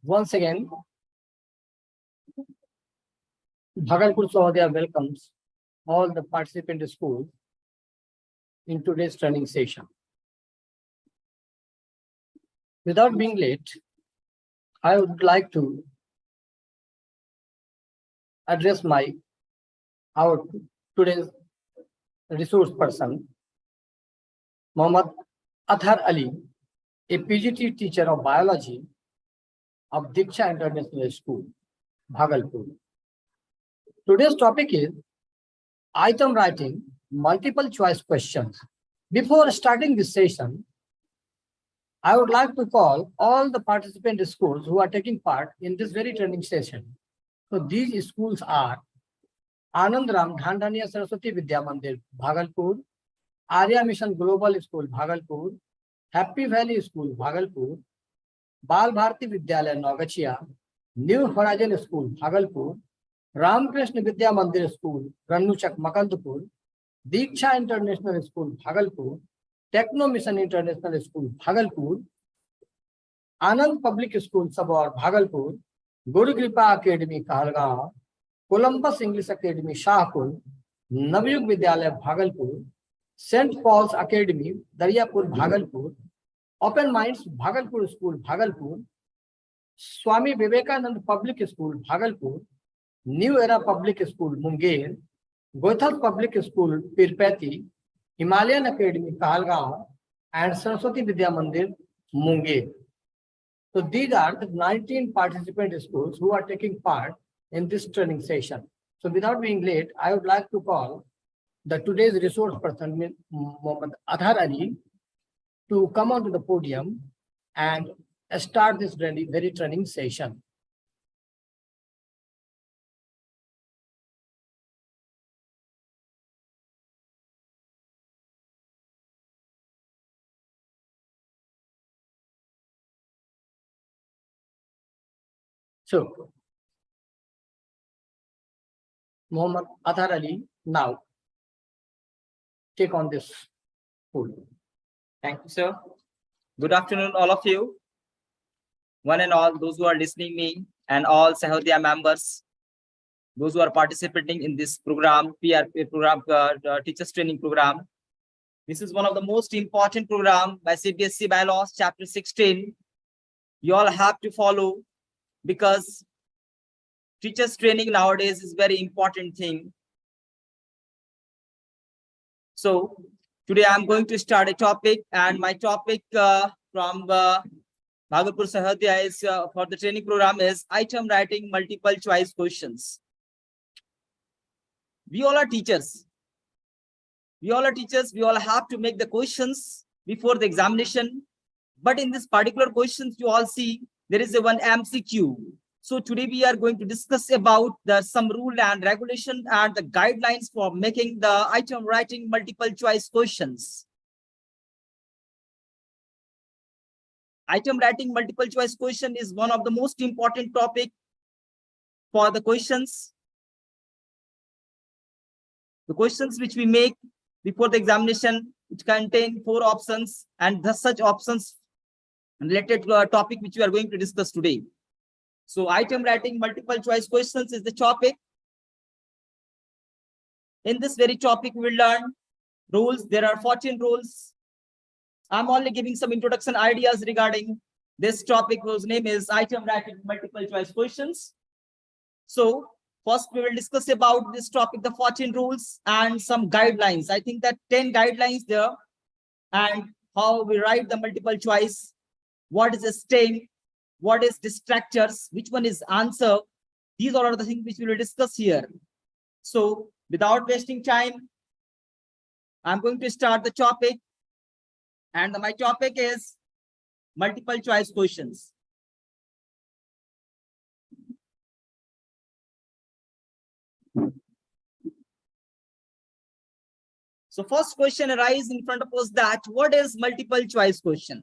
Once again, Bhagalpur Sahodaya welcomes all the participant schools in today's training session. Without being late, I would like to address our today's resource person, Mohammad Athar Ali, a PGT teacher of biology of Diksha International School, Bhagalpur. Today's topic is item writing, multiple choice questions. Before starting this session, I would like to call all the participant schools who are taking part in this very training session. So these schools are Anand Ram Dhandaniya Saraswati Vidya Mandir, Bhagalpur, Arya Mission Global School, Bhagalpur, Happy Valley School, Bhagalpur, Bal Bharati Vidyalaya, Nogachia, New Horizon School, Bhagalpur, Ramakrishna Vidya Mandir School, Rannuchak, Makandpur, Diksha International School, Bhagalpur, Techno Mission International School, Bhagalpur, Anand Public School, Sabor, Bhagalpur, Guru Kripa Academy, Kahalgaon, Columbus English Academy, Shahpur, Navyug Vidyalaya, Bhagalpur, St. Paul's Academy, Daryapur, Bhagalpur, Open Minds, Bhagalpur School, Bhagalpur, Swami Vivekanand Public School, Bhagalpur, New Era Public School, Munger, Gothal Public School, Pirpati, Himalayan Academy, Kahalgaon, and Saraswati Vidya Mandir, Munger. So these are the 19 participant schools who are taking part in this training session. So without being late, I would like to call the today's resource person, Mohammad Athar Ali, to come onto the podium and start this very training session. So, Mohammad Athar Ali, now take on this podium. Thank you, sir. Good afternoon, all of you. One and all, those who are listening me, and all Sahodaya members, those who are participating in this program, PRP program, Teachers Training Program. This is one of the most important program by CBSE Bylaws, Chapter 16. You all have to follow, because teachers training nowadays is very important thing. So today I'm going to start a topic, and my topic from Bhagalpur Sahodaya is for the training program is item writing multiple choice questions. We all are teachers. We all are teachers. We all have to make the questions before the examination. But in this particular questions, you all see there is a one MCQ. So today we are going to discuss about some rule and regulation and the guidelines for making the item writing multiple choice questions. Item writing multiple choice question is one of the most important topic for the questions. The questions which we make before the examination, which contain 4 options, and thus such options related to a topic which we are going to discuss today. So item writing multiple choice questions is the topic. In this very topic, we will learn rules. There are 14 rules I'm only giving some introduction ideas regarding this topic whose name is item writing multiple choice questions. So first we will discuss about this topic, the 14 rules and some guidelines. I think that 10 guidelines there, and how we write the multiple choice, what is a stem, what is distractors, which one is answer. These are all the things which we will discuss here. So without wasting time, I'm going to start the topic, and my topic is multiple choice questions. So first question arises in front of us, that what is multiple choice question?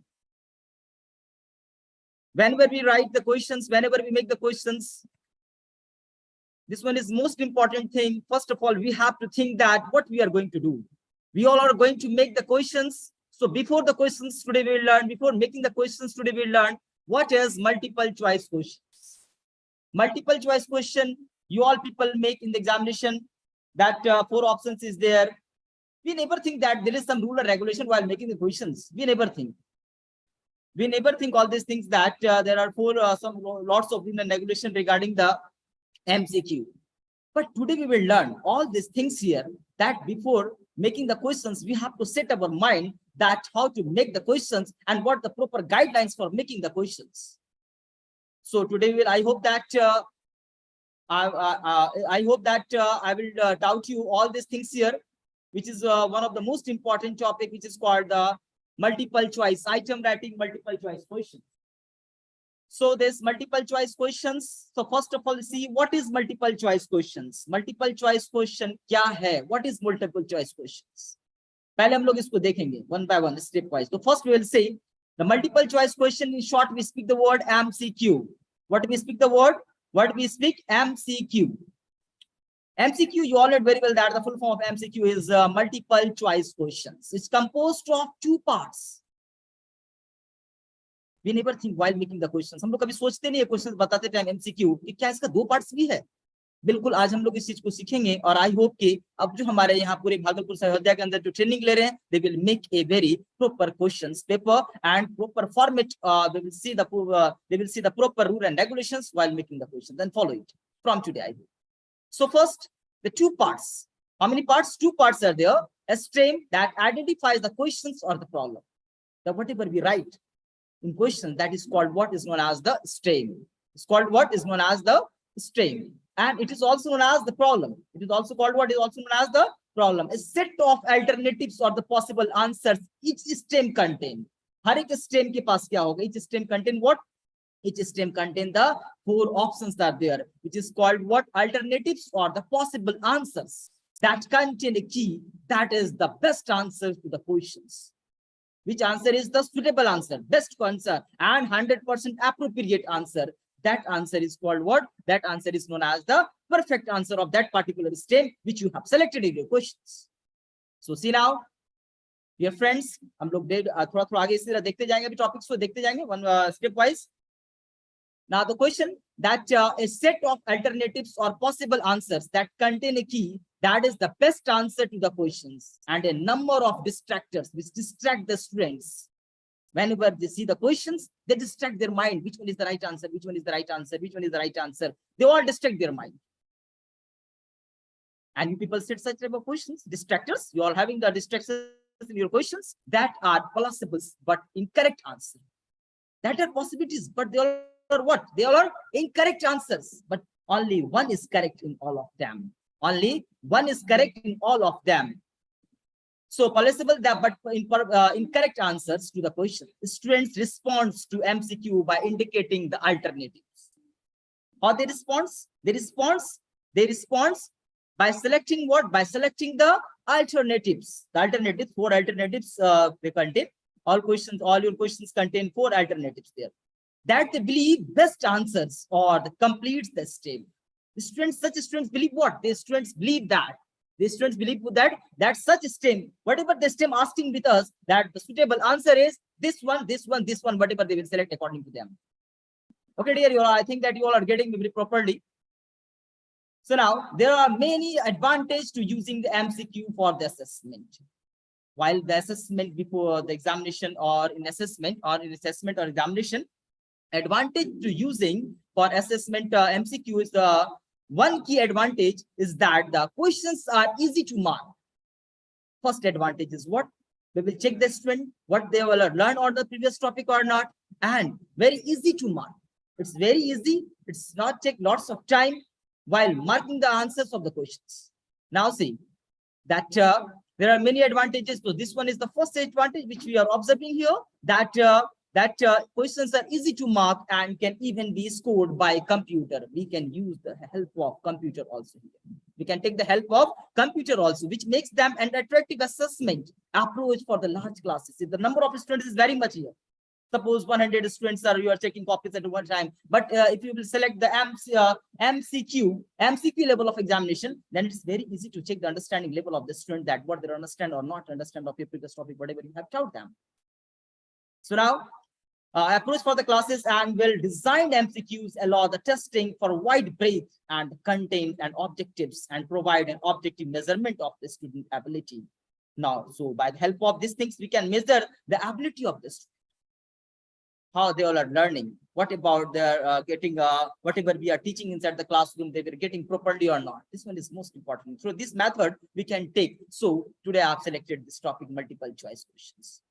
Whenever we write the questions, whenever we make the questions, this one is most important thing. First of all, we have to think that what we are going to do. We all are going to make the questions. So before the questions today we will learn, before making the questions today we will learn what is multiple choice questions. Multiple choice question, you all people make in the examination, that 4 options is there. We never think that there is some rule or regulation while making the questions. We never think all these things, that there are lots of rule and regulation regarding the MCQ. But today we will learn all these things here, that before making the questions, we have to set our mind that how to make the questions and what the proper guidelines for making the questions. So today I hope that I will doubt you all these things here, which is one of the most important topic, which is called the multiple choice, item writing multiple choice questions. So there's multiple choice questions. So first of all, see what is multiple choice questions. Multiple choice question क्या है? What is multiple choice questions? पहले हम लोग इसको देखेंगे one by one, step wise. So first we will say the multiple choice question. In short, we speak the word MCQ. What we speak the word? What we speak? MCQ. MCQ, you all know very well that the full form of MCQ is multiple choice questions. It's composed of 2 parts. We never think while making the questions. हम लोग कभी सोचते नहीं है questions बताते time MCQ कि क्या इसका 2 पार्ट्स भी है. बिल्कुल आज हम लोग इस चीज को सीखेंगे, और आई होप कि अब जो हमारे यहाँ पूरे भागलपुर सहोदया के अंदर जो ट्रेनिंग ले रहे हैं, they will make a very proper questions paper and proper format. They will see the proper rule and regulations while making the questions, and follow it from today, I hope. So first, the 2 parts. How many parts? 2 parts are there. A stem that identifies the questions or the problem. That whatever we write in question, that is called what is known as the stem. It's called what is known as the stem. And it is also known as the problem. It is also called what is also known as the problem. A set of alternatives or the possible answers each stem contain. हर एक stem के पास क्या होगा? Each stem contain what? Each stem contain the 4 options that are there, which is called what? Alternatives or the possible answers that contain a key that is the best answer to the questions. Which answer is the suitable answer, best answer, and 100% appropriate answer. That answer is called what? That answer is known as the perfect answer of that particular stem which you have selected in your questions. So see now, dear friends, हम लोग थोड़ा आगे इसी तरह देखते जाएंगे, अभी topics को देखते जाएंगे one step wise. Now the question that a set of alternatives or possible answers that contain a key that is the best answer to the questions, and a number of distractors which distract the students. Whenever they see the questions, they distract their mind. Which one is the right answer? Which one is the right answer? Which one is the right answer? They all distract their mind. And you people set such type of questions, distractors. You all having the distractions in your questions that are possible but incorrect answer. That are possibilities, but they all are what? They all are incorrect answers. But only one is correct in all of them. Only one is correct in all of them. So possible that, but incorrect answers to the question. Students respond to MCQ by indicating the alternatives. How they respond? They respond by selecting what? By selecting the alternatives. The alternatives, 4 alternatives they contain. All your questions contain 4 alternatives there. That they believe best answers or the completes the stem. Such students believe what? The students believe that. The students believe that such stem, whatever the stem asking with us, that the suitable answer is this one, whatever they will select according to them. Okay, dear, I think that you all are getting me very properly. So now there are many advantages to using the MCQ for the assessment. while the assessment before the examination or in assessment or examination, advantage to using for assessment MCQ is the one key advantage is that the questions are easy to mark. First advantage is what? We will check the student, what they will learn on the previous topic or not, and very easy to mark. It's very easy. It's not take lots of time while marking the answers of the questions. Now see that there are many advantages. So this one is the first advantage which we are observing here, that questions are easy to mark and can even be scored by computer. We can use the help of computer also here. We can take the help of computer also, which makes them an attractive assessment approach for the large classes. If the number of students is very much here, suppose 100 students you are checking copies at one time, but if you will select the MCQ level of examination, then it's very easy to check the understanding level of the student, that what they understand or not understand of your previous topic, whatever you have taught them. So now approach for the classes and well-designed MCQs allow the testing for wide breadth and content and objectives and provide an objective measurement of the student ability. Now, so by the help of these things, we can measure the ability of the student, how they all are learning, what about their getting whatever we are teaching inside the classroom, they were getting properly or not. This one is most important. So this method we can take. So today I have selected this topic, multiple choice questions.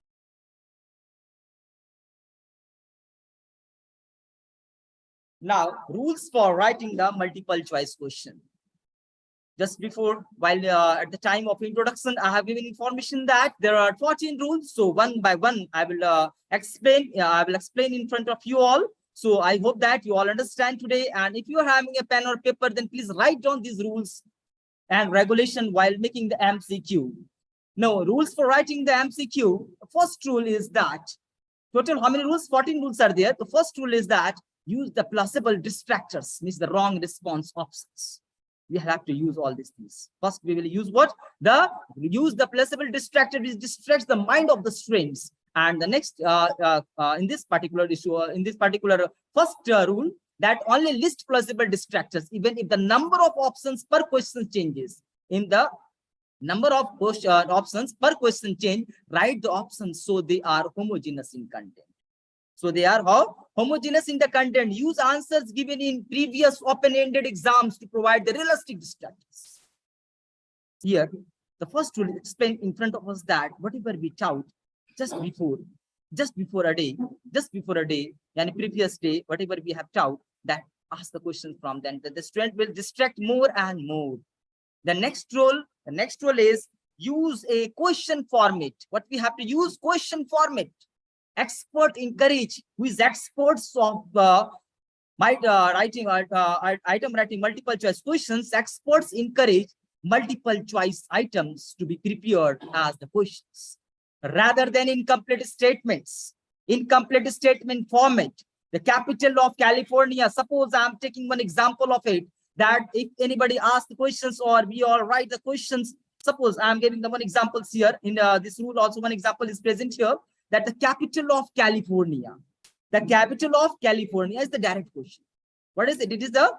Now, rules for writing the multiple choice question. Just before, while at the time of introduction, I have given information that there are 14 rules. So one by one, I will explain. I will explain in front of you all. So I hope that you all understand today. And if you are having a pen or paper, then please write down these rules and regulation while making the MCQ. Now, rules for writing the MCQ. The first rule is that total how many rules? 14 rules are there. The first rule is that use the plausible distractors, means the wrong response options. We have to use all these things. First, we will use what? Use the plausible distractor, which distracts the mind of the students. And the next, in this particular issue, in this particular first rule, that only list plausible distractors, even if the number of options per question changes. In the number of options per question change, write the options so they are homogeneous in content. So they are how? Homogeneous in the content. Use answers given in previous open-ended exams to provide the realistic distractors. Here, the first rule explained in front of us that whatever we taught just before a day, and previous day, whatever we have taught, that ask the question from then, that the student will distract more and more. The next rule is use a question format. What we have to use? Question format. Expert encourage, who is experts of item writing multiple choice questions. Experts encourage multiple choice items to be prepared as the questions rather than incomplete statements. Incomplete statement format. The capital of California. Suppose I'm taking one example of it, that if anybody asks the questions or we all write the questions, suppose I'm giving the one examples here in this rule. Also one example is present here, that the capital of California. The capital of California is the direct question. What is it? It is the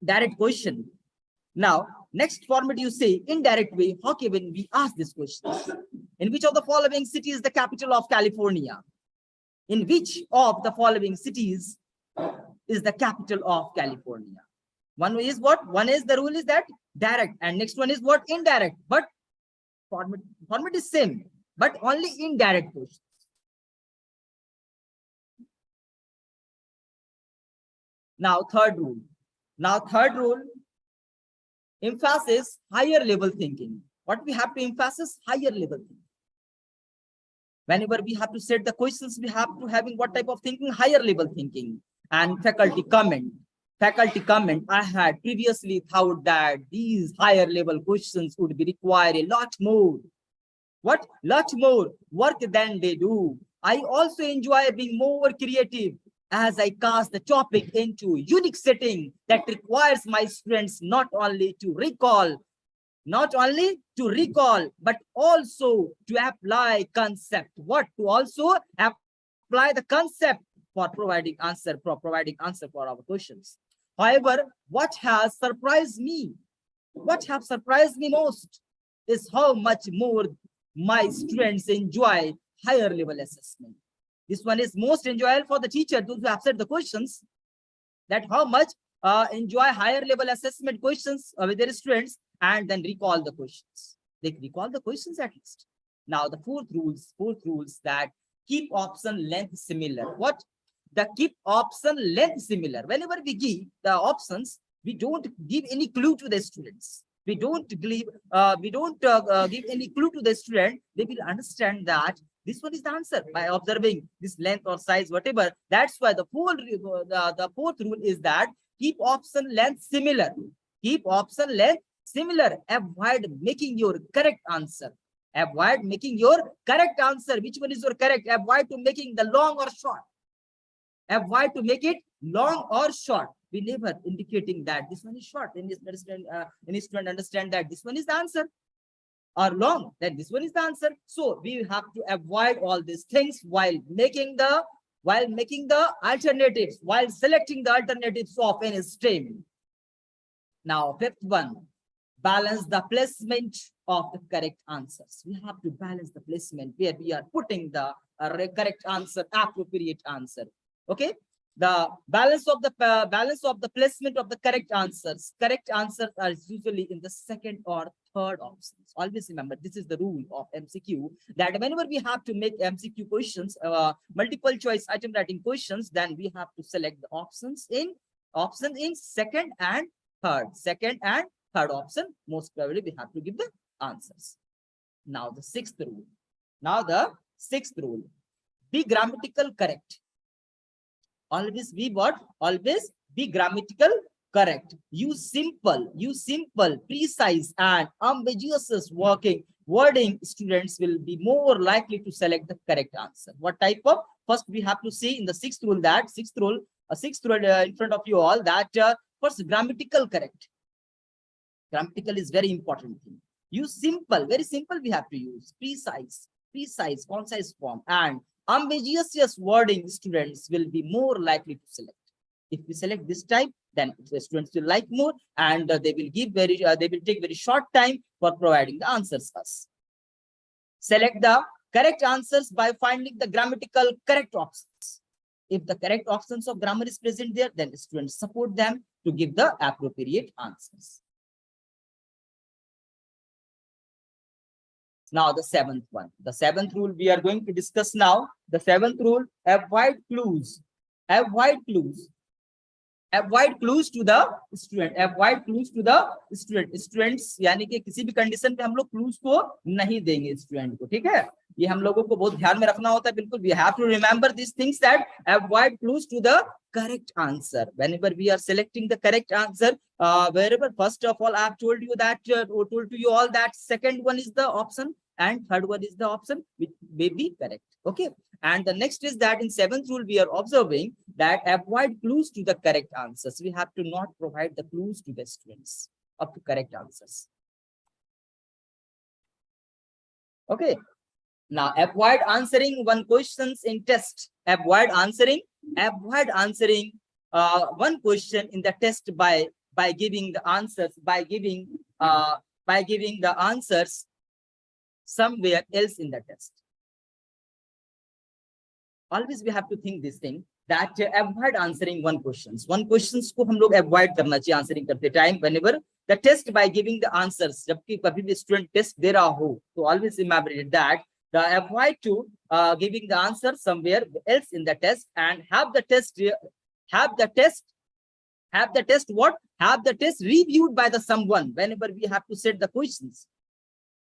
direct question. Now, next format you say indirect way. How can we ask this question? In which of the following city is the capital of California? In which of the following cities is the capital of California? One is what? One is the rule is that direct, and next one is what? Indirect. But format is same, but only indirect questions. Now, third rule, emphasis higher level thinking. What we have to emphasize? Higher level thinking. Whenever we have to set the questions, we have to having what type of thinking? Higher level thinking. And faculty comment. I had previously thought that these higher level questions would be require a lot more. What? Lot more work than they do. I also enjoy being more creative as I cast the topic into unique setting that requires my students not only to recall, but also to apply concept. What? To also apply the concept for providing answer for our questions. However, what has surprised me most is how much more my students enjoy higher level assessment. This one is most enjoyable for the teacher, those who have said the questions, that how much enjoy higher level assessment questions with their students, and then recall the questions. They recall the questions at least. Now the fourth rules that keep option length similar. What? The keep option length similar. Whenever we give the options, we don't give any clue to the students. We don't give any clue to the student. They will understand that this one is the answer by observing this length or size, whatever. That's why the fourth rule is that keep option length similar. Keep option length similar. Avoid making your correct answer. Avoid making your correct answer. Which one is your correct? Avoid to making the long or short. Avoid to make it long or short. We never indicating that this one is short. Then any student understand that this one is the answer, or long, then this one is the answer. So we have to avoid all these things while making the alternatives, while selecting the alternatives of any stream. Now, fifth one, balance the placement of the correct answers. We have to balance the placement where we are putting the correct answer, appropriate answer. Okay, the balance of the placement of the correct answers. Correct answers are usually in the second or third options. Always remember, this is the rule of MCQ, that whenever we have to make MCQ questions, multiple choice item writing questions, then we have to select the options in second and third. Second and third option, most probably we have to give the answers. Now the sixth rule. Be grammatical correct. Always be what? Always be grammatical correct. Use simple, precise and ambiguous wording. Students will be more likely to select the correct answer. What type of? First, we have to see in the sixth rule in front of you all, that first, grammatical correct. Grammatical is very important thing. Use simple, very simple we have to use. Precise, concise form, and ambiguous wording students will be more likely to select. If we select this type, then the students will like more, and they will take very short time for providing the answers first. Select the correct answers by finding the grammatical correct options. If the correct options of grammar is present there, then the students support them to give the appropriate answers. Now the seventh one. The seventh rule we are going to discuss now. The seventh rule, avoid clues. Avoid clues to the student. Avoid clues to the student. Students यानी कि किसी भी condition पे हम लोग clues को नहीं देंगे student को, ठीक है? ये हम लोगों को बहुत ध्यान में रखना होता है, बिल्कुल. We have to remember these things, that avoid clues to the correct answer. Whenever we are selecting the correct answer, wherever, first of all, I have told you that second one is the option and third one is the option which may be correct. Okay. And the next is that in seventh rule, we are observing that avoid clues to the correct answers. We have to not provide the clues to the students up to correct answers. Okay. Now, avoid answering one questions in test. Avoid answering one question in the test by giving the answers somewhere else in the test. Always we have to think this thing, that avoid answering one questions को हम लोग avoid करना चाहिए answering करते time whenever the test by giving the answers. जबकि कभी भी student test दे रहा हो, तो always remember that the avoid to giving the answer somewhere else in the test, and have the test reviewed by the someone whenever we have to set the questions.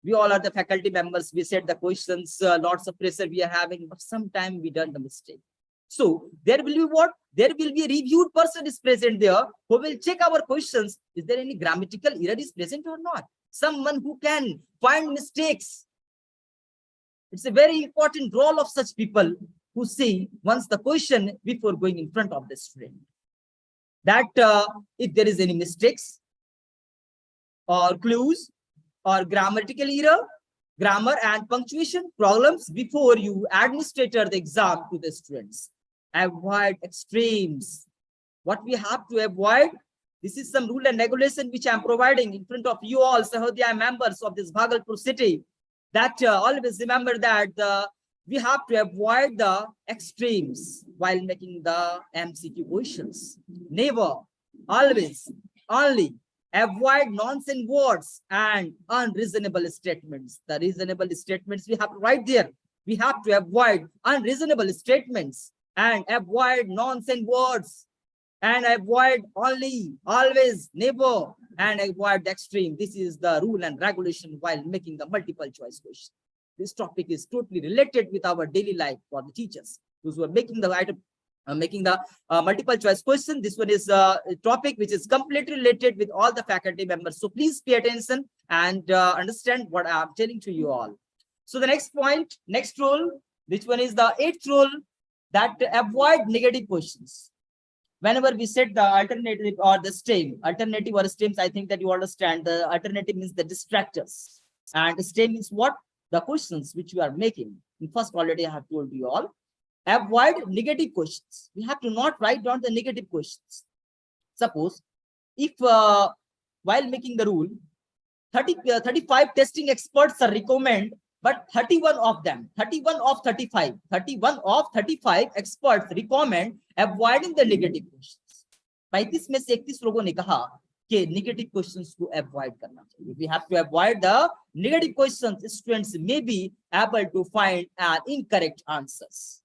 We all are the faculty members. We set the questions, lots of pressure we are having, but sometimes we done the mistake. So there will be what? There will be a reviewed person is present there who will check our questions. Is there any grammatical error is present or not? Someone who can find mistakes. It's a very important role of such people who see once the question before going in front of the student, that if there is any mistakes or clues or grammatical error, grammar and punctuation problems before you administer the exam to the students. Avoid extremes. What we have to avoid, this is some rule and regulation which I am providing in front of you all, Sahodaya members of this Bhagalpur city. that always remember that we have to avoid the extremes while making the MCQ questions. Never, always, only avoid nonsense words and unreasonable statements. The reasonable statements we have to write there. We have to avoid unreasonable statements and avoid nonsense words and avoid only, always, never, and avoid the extreme. This is the rule and regulation while making the multiple choice question. This topic is totally related with our daily life for the teachers. Those who are making the item, multiple choice question. This one is a topic which is completely related with all the faculty members. So please pay attention and understand what I am telling to you all. So the next point, next rule, which one is the 8th rule, that avoid negative questions. Whenever we set the alternative or the stem, alternative or stems, I think that you understand the alternative means the distractors. And the stem means what? The questions which you are making. In first already I have told you all. Avoid negative questions. We have to not write down the negative questions. Suppose if while making the rule, 35 testing experts are recommend, but 31 of 35 experts recommend avoiding the negative questions. 35 में से 31 लोगों ने कहा कि negative questions को avoid करना चाहिए. We have to avoid the negative questions. Students may be able to find an incorrect answers.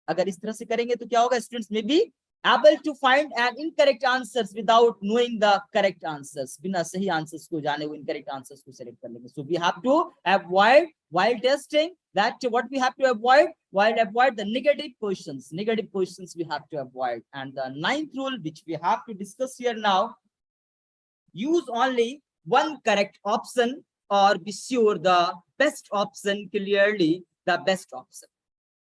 अगर इस तरह से करेंगे तो क्या होगा? Students may be able to find an incorrect answers without knowing the correct answers. बिना सही answers को जाने वो incorrect answers को select कर लेंगे. So we have to avoid while testing that what we have to avoid while avoid the negative questions. Negative questions we have to avoid. And the 9th rule which we have to discuss here now, use only one correct option or be sure the best option, clearly the best option.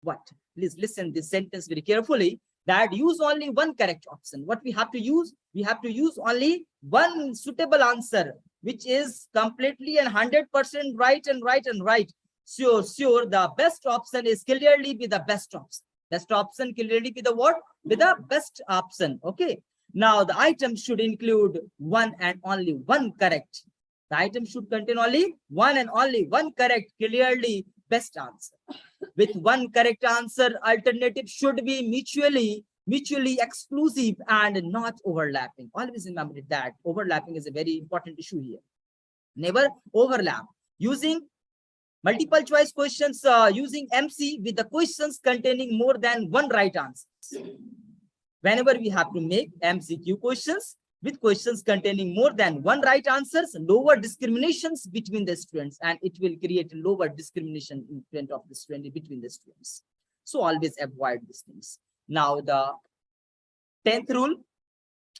What? Please listen this sentence very carefully. That use only one correct option. What we have to use? We have to use only one suitable answer, which is completely and 100% right and right and right. Sure, the best option is clearly be the best option. Best option clearly be the what? Be the best option. Okay. Now the item should include one and only one correct. The item should contain only one and only one correct, clearly best answer. With one correct answer, alternative should be mutually exclusive and not overlapping. Always remember that overlapping is a very important issue here. Never overlap. Using multiple choice questions, using MC with the questions containing more than one right answer. Whenever we have to make MCQ questions with questions containing more than one right answers, lower discriminations between the students, and it will create lower discrimination in front of the student between the students. So always avoid these things. Now the 10th rule,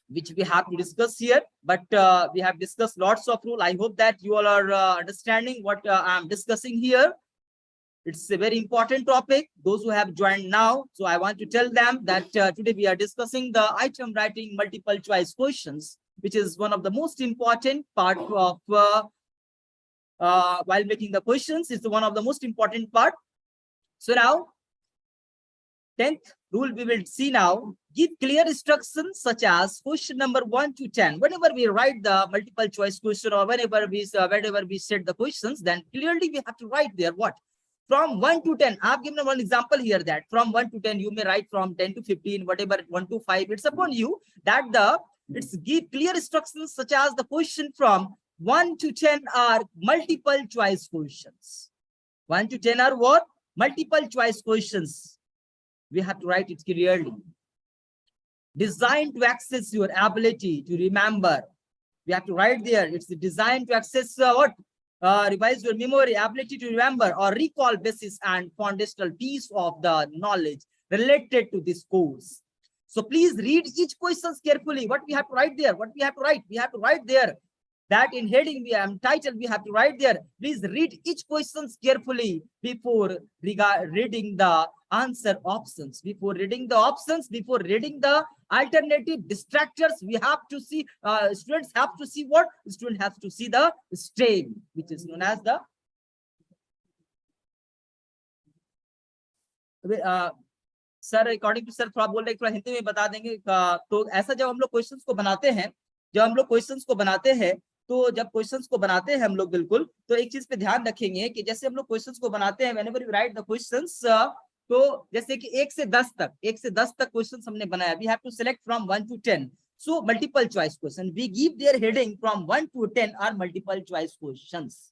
which we have to discuss here, but we have discussed lots of rule. I hope that you all are understanding what I'm discussing here. It's a very important topic. Those who have joined now, so I want to tell them that today we are discussing the item writing multiple choice questions, which is one of the most important part of while making the questions. It's one of the most important part. So now, 10th rule we will see now. Give clear instructions such as question number 1 to 10. Whenever we write the multiple choice question or whenever we set the questions, then clearly we have to write there what? From 1 to 10, I've given one example here that from 1 to 10, you may write from 10 to 15, whatever, 1 to 5. It's upon you that it's give clear instructions such as the question from 1 to 10 are multiple choice questions. 1 to 10 are what? Multiple choice questions. We have to write it clearly. Designed to access your ability to remember. We have to write there. It's designed to access what? Revise your memory, ability to remember or recall basis and foundational piece of the knowledge related to this course. So please read each question carefully. What we have to write there? What we have to write? We have to write there that in heading title we have to write there. Please read each question carefully before reading the answer options. Before reading the options, before reading the alternative distractors, we have to see, students have to see what? Student has to see the stem, which is known as the sir according to sir थोड़ा बोल रहे थोड़ा हिंदी में बता देंगे तो ऐसा जब हम लोग क्वेश्चंस को बनाते हैं तो जब क्वेश्चंस को बनाते हैं हम लोग बिल्कुल, तो एक चीज पे ध्यान रखेंगे कि जैसे हम लोग क्वेश्चंस को बनाते हैं, whenever you right the questions, तो जैसे कि 1 से 10 तक क्वेश्चंस हमने बनाया, we have to select from 1 to 10. So multiple choice question, we give their heading from 1 to 10 are multiple choice questions.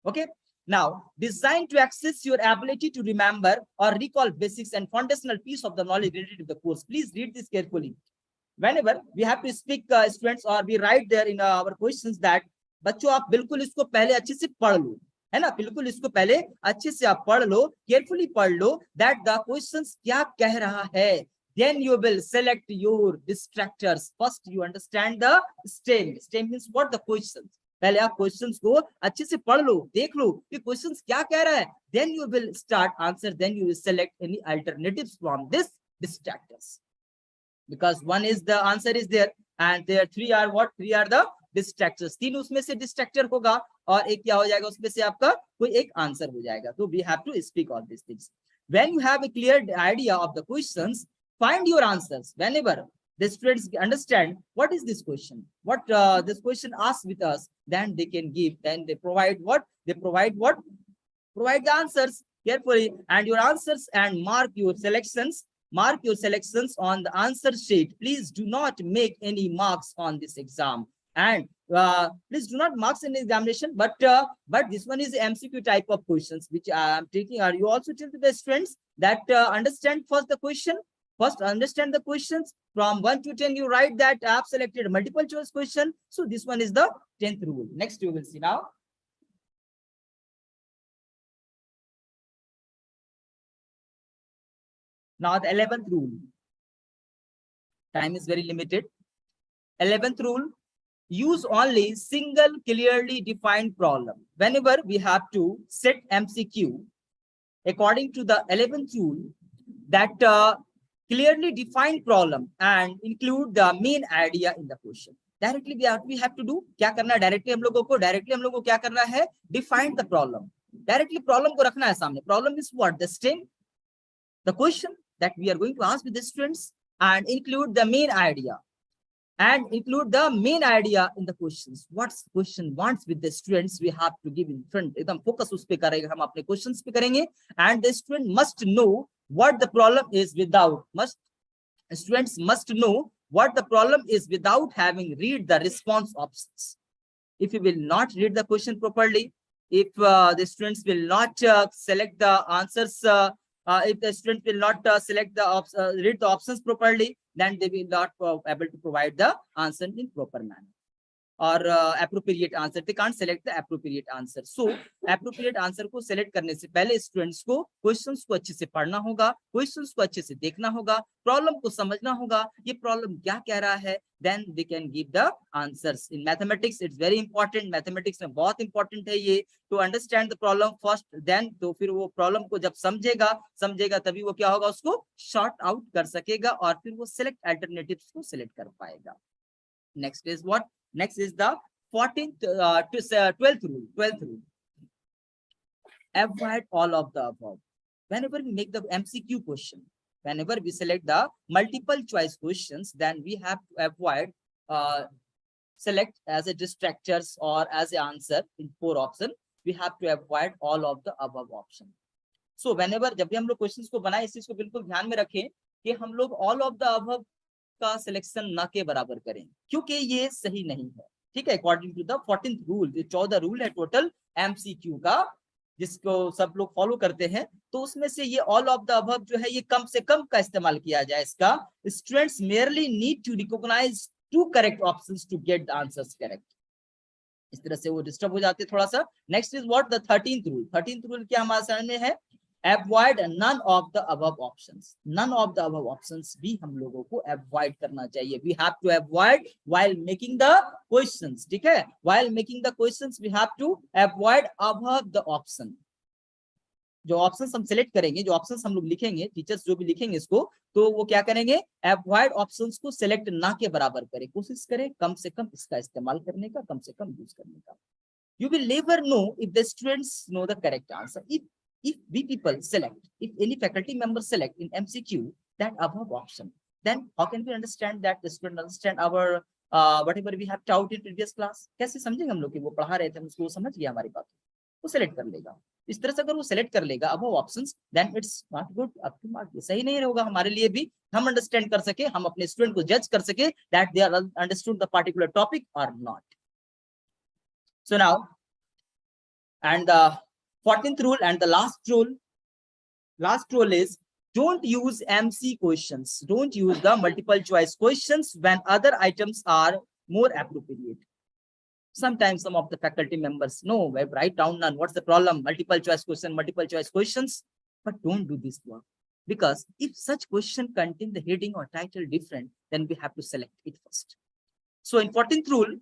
Okay, now designed to access your ability to remember or recall basics and foundational piece of the knowledge related to the course. Please read this carefully. Whenever we have to speak, students, or we write there in our questions that बच्चों आप बिल्कुल इसको पहले अच्छे से पढ़ लो, है ना, बिल्कुल इसको पहले अच्छे से आप पढ़ लो, केयरफुली पढ़ लो that the questions क्या कह रहा है. Then you will select your distractors. First you understand the stem. Stem means what? The questions. पहले आप क्वेश्चंस को अच्छे से पढ़ लो, देख लो कि क्वेश्चंस क्या कह रहा है. Then you will start answer. Then you will select any alternatives from this distractors. Because one is the answer is there and there three are what? Three are the distractors. तीन उसमें से distractor होगा और एक क्या हो जाएगा, उसमें से आपका कोई एक आंसर हो जाएगा. तो we have to speak all these things. When you have a clear idea of the questions, find your answers. Whenever the students understand what is this question, what this question asks with us, then they can give, then they provide what? They provide what? Provide the answers carefully and your answers, and mark your selections. Mark your selections on the answer sheet. Please do not make any marks on this exam, and please do not marks in the examination, but this one is MCQ type of questions which I am taking. Are you also tell to the students that understand first the question? First understand the questions from 1 to 10. You write that I have selected multiple choice question. So this one is the 10th rule. Next you will see now. Now the 11th rule. Time is very limited. 11th rule. Use only single clearly defined problem. Whenever we have to set MCQ, according to the 11th rule, that clearly defined problem and include the main idea in the question. Directly we have to do क्या करना है, directly हम लोगों को क्या करना है, define the problem. Directly problem को रखना है सामने. Problem is what? The stem, the question that we are going to ask with the students, and include the main idea. And include the main idea in the questions. What question wants with the students, we have to give in front. एकदम focus उस पे करेंगे, हम अपने questions पे करेंगे. And the student must know what the problem is without. Students must know what the problem is without having read the response options. If you will not read the question properly, if the students will not select the answers, if the student will not select the read the options properly, then they will not able to provide the answer in proper manner or appropriate answer. They can't select the appropriate answer. So appropriate answer को select करने से पहले students को questions को अच्छे से पढ़ना होगा, questions को अच्छे से देखना होगा, problem को समझना होगा, ये problem क्या कह रहा है, then they can give the answers. In mathematics it's very important. Mathematics में बहुत important है ये, to understand the problem first, then तो फिर वो problem को जब समझेगा तभी वो क्या होगा, उसको short out कर सकेगा और फिर वो select alternatives को select कर पाएगा. Next is what? Next is the 12th rule. Avoid all of the above. Whenever we make the MCQ question, whenever we select the multiple choice questions, then we have to avoid select as a distractors or as an answer in 4 options. We have to avoid all of the above option. So whenever जब भी हम लोग questions को बनाए, इस चीज को बिल्कुल ध्यान में रखें कि हम लोग all of the above का सिलेक्शन ना के बराबर करें, क्योंकि ये सही नहीं है. ठीक है, according to the 14th rule, ये 14 रूल है टोटल MCQ का, जिसको सब लोग फॉलो करते हैं, तो उसमें से ये ऑल ऑफ द अबव जो है ये कम से कम का इस्तेमाल किया जाए इसका. Students merely need to recognise 2 correct options to get the answers correct. इस तरह से वो डिस्टर्ब हो जाते थोड़ा सा. Next is what? The 13th rule. 13th rule क्या हमारे सामने है? Avoid none of the above options. None of the above options भी हम लोगों को avoid करना चाहिए. We have to avoid while making the questions. ठीक है, while making the questions we have to avoid above the option. जो options हम सिलेक्ट करेंगे, जो ऑप्शंस हम लोग लिखेंगे, टीचर्स जो भी लिखेंगे इसको, तो वो क्या करेंगे, अवॉइड ऑप्शंस को सिलेक्ट ना के बराबर करें. कोशिश करें कम से कम इसका इस्तेमाल करने का, कम से कम यूज करने का. You will never know if the students know the correct answer. If we people select, if any faculty member select in MCQ that above option, then how can we understand that the student understand our whatever we have taught in previous class. कैसे समझेंगे हम लोग कि वो पढ़ा रहे थे, हम उसको समझ गया हमारी बात, वो सेलेक्ट कर लेगा। इस तरह से अगर वो सेलेक्ट कर लेगा अब वो options, then it's not good, up to mark, सही नहीं होगा हमारे लिए भी, हम अंडरस्टैंड कर सके, हम अपने स्टूडेंट को जज कर सके that they are understood the particular topic or not. So now and the 14th rule and the last rule is don't use MC questions, don't use the multiple choice questions when other items are more appropriate. Sometimes some of the faculty members know, write down on what's the problem, multiple choice questions, but don't do this work, because if such question contain the heading or title different, then we have to select it first. So in 14th rule,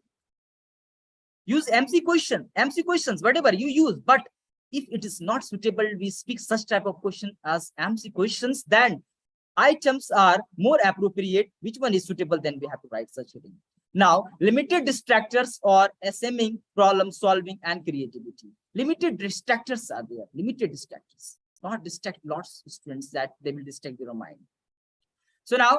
use MC questions, whatever you use, but if it is not suitable, we speak such type of question as MC questions, then items are more appropriate, which one is suitable, then we have to write such a thing. Now, limited distractors or SMing, problem solving and creativity. Limited distractors are there, limited distractors. Not distract lots of students that they will distract their mind. So now,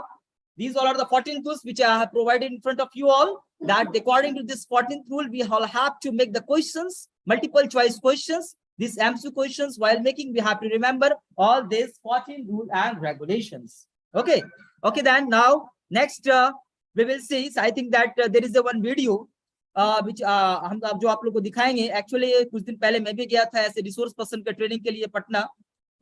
these all are the 14 rules which I have provided in front of you all, that according to this 14th rule, we all have to make the questions, multiple choice questions, these MC questions. While making, we have to remember all these 14 rules and regulations. Okay, then now, next, we will see, I think that there is a one video which हम जो आप लोग को दिखाएंगे। Actually कुछ दिन पहले मैं भी गया था ऐसे रिसोर्स पर्सन के ट्रेनिंग के लिए पटना,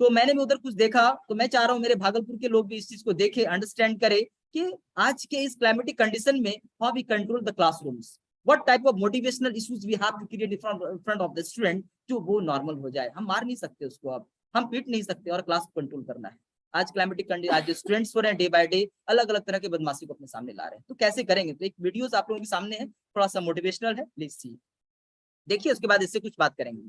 तो मैंने भी उधर कुछ देखा, तो मैं चाह रहा हूँ मेरे भागलपुर के लोग भी इस चीज को देखें, अंडरस्टैंड करें कि आज के इस क्लाइमेटिक कंडीशन में how we control the classrooms, what type of motivational issues we have to create in front of the student, जो वो नॉर्मल हो जाए। हम मार नहीं सकते उसको, अब हम पीट नहीं सकते, और क्लास को कंट्रोल करना है। आज क्लाइमेटिक कंडीशन, आज जो स्टूडेंट्स हो रहे हैं डे बाय डे अलग अलग तरह के बदमाशी को अपने सामने ला रहे हैं, तो कैसे करेंगे? तो एक वीडियोस आप लोगों के सामने है, थोड़ा सा मोटिवेशनल है, प्लीज सी, देखिए, उसके बाद इससे कुछ बात करेंगे।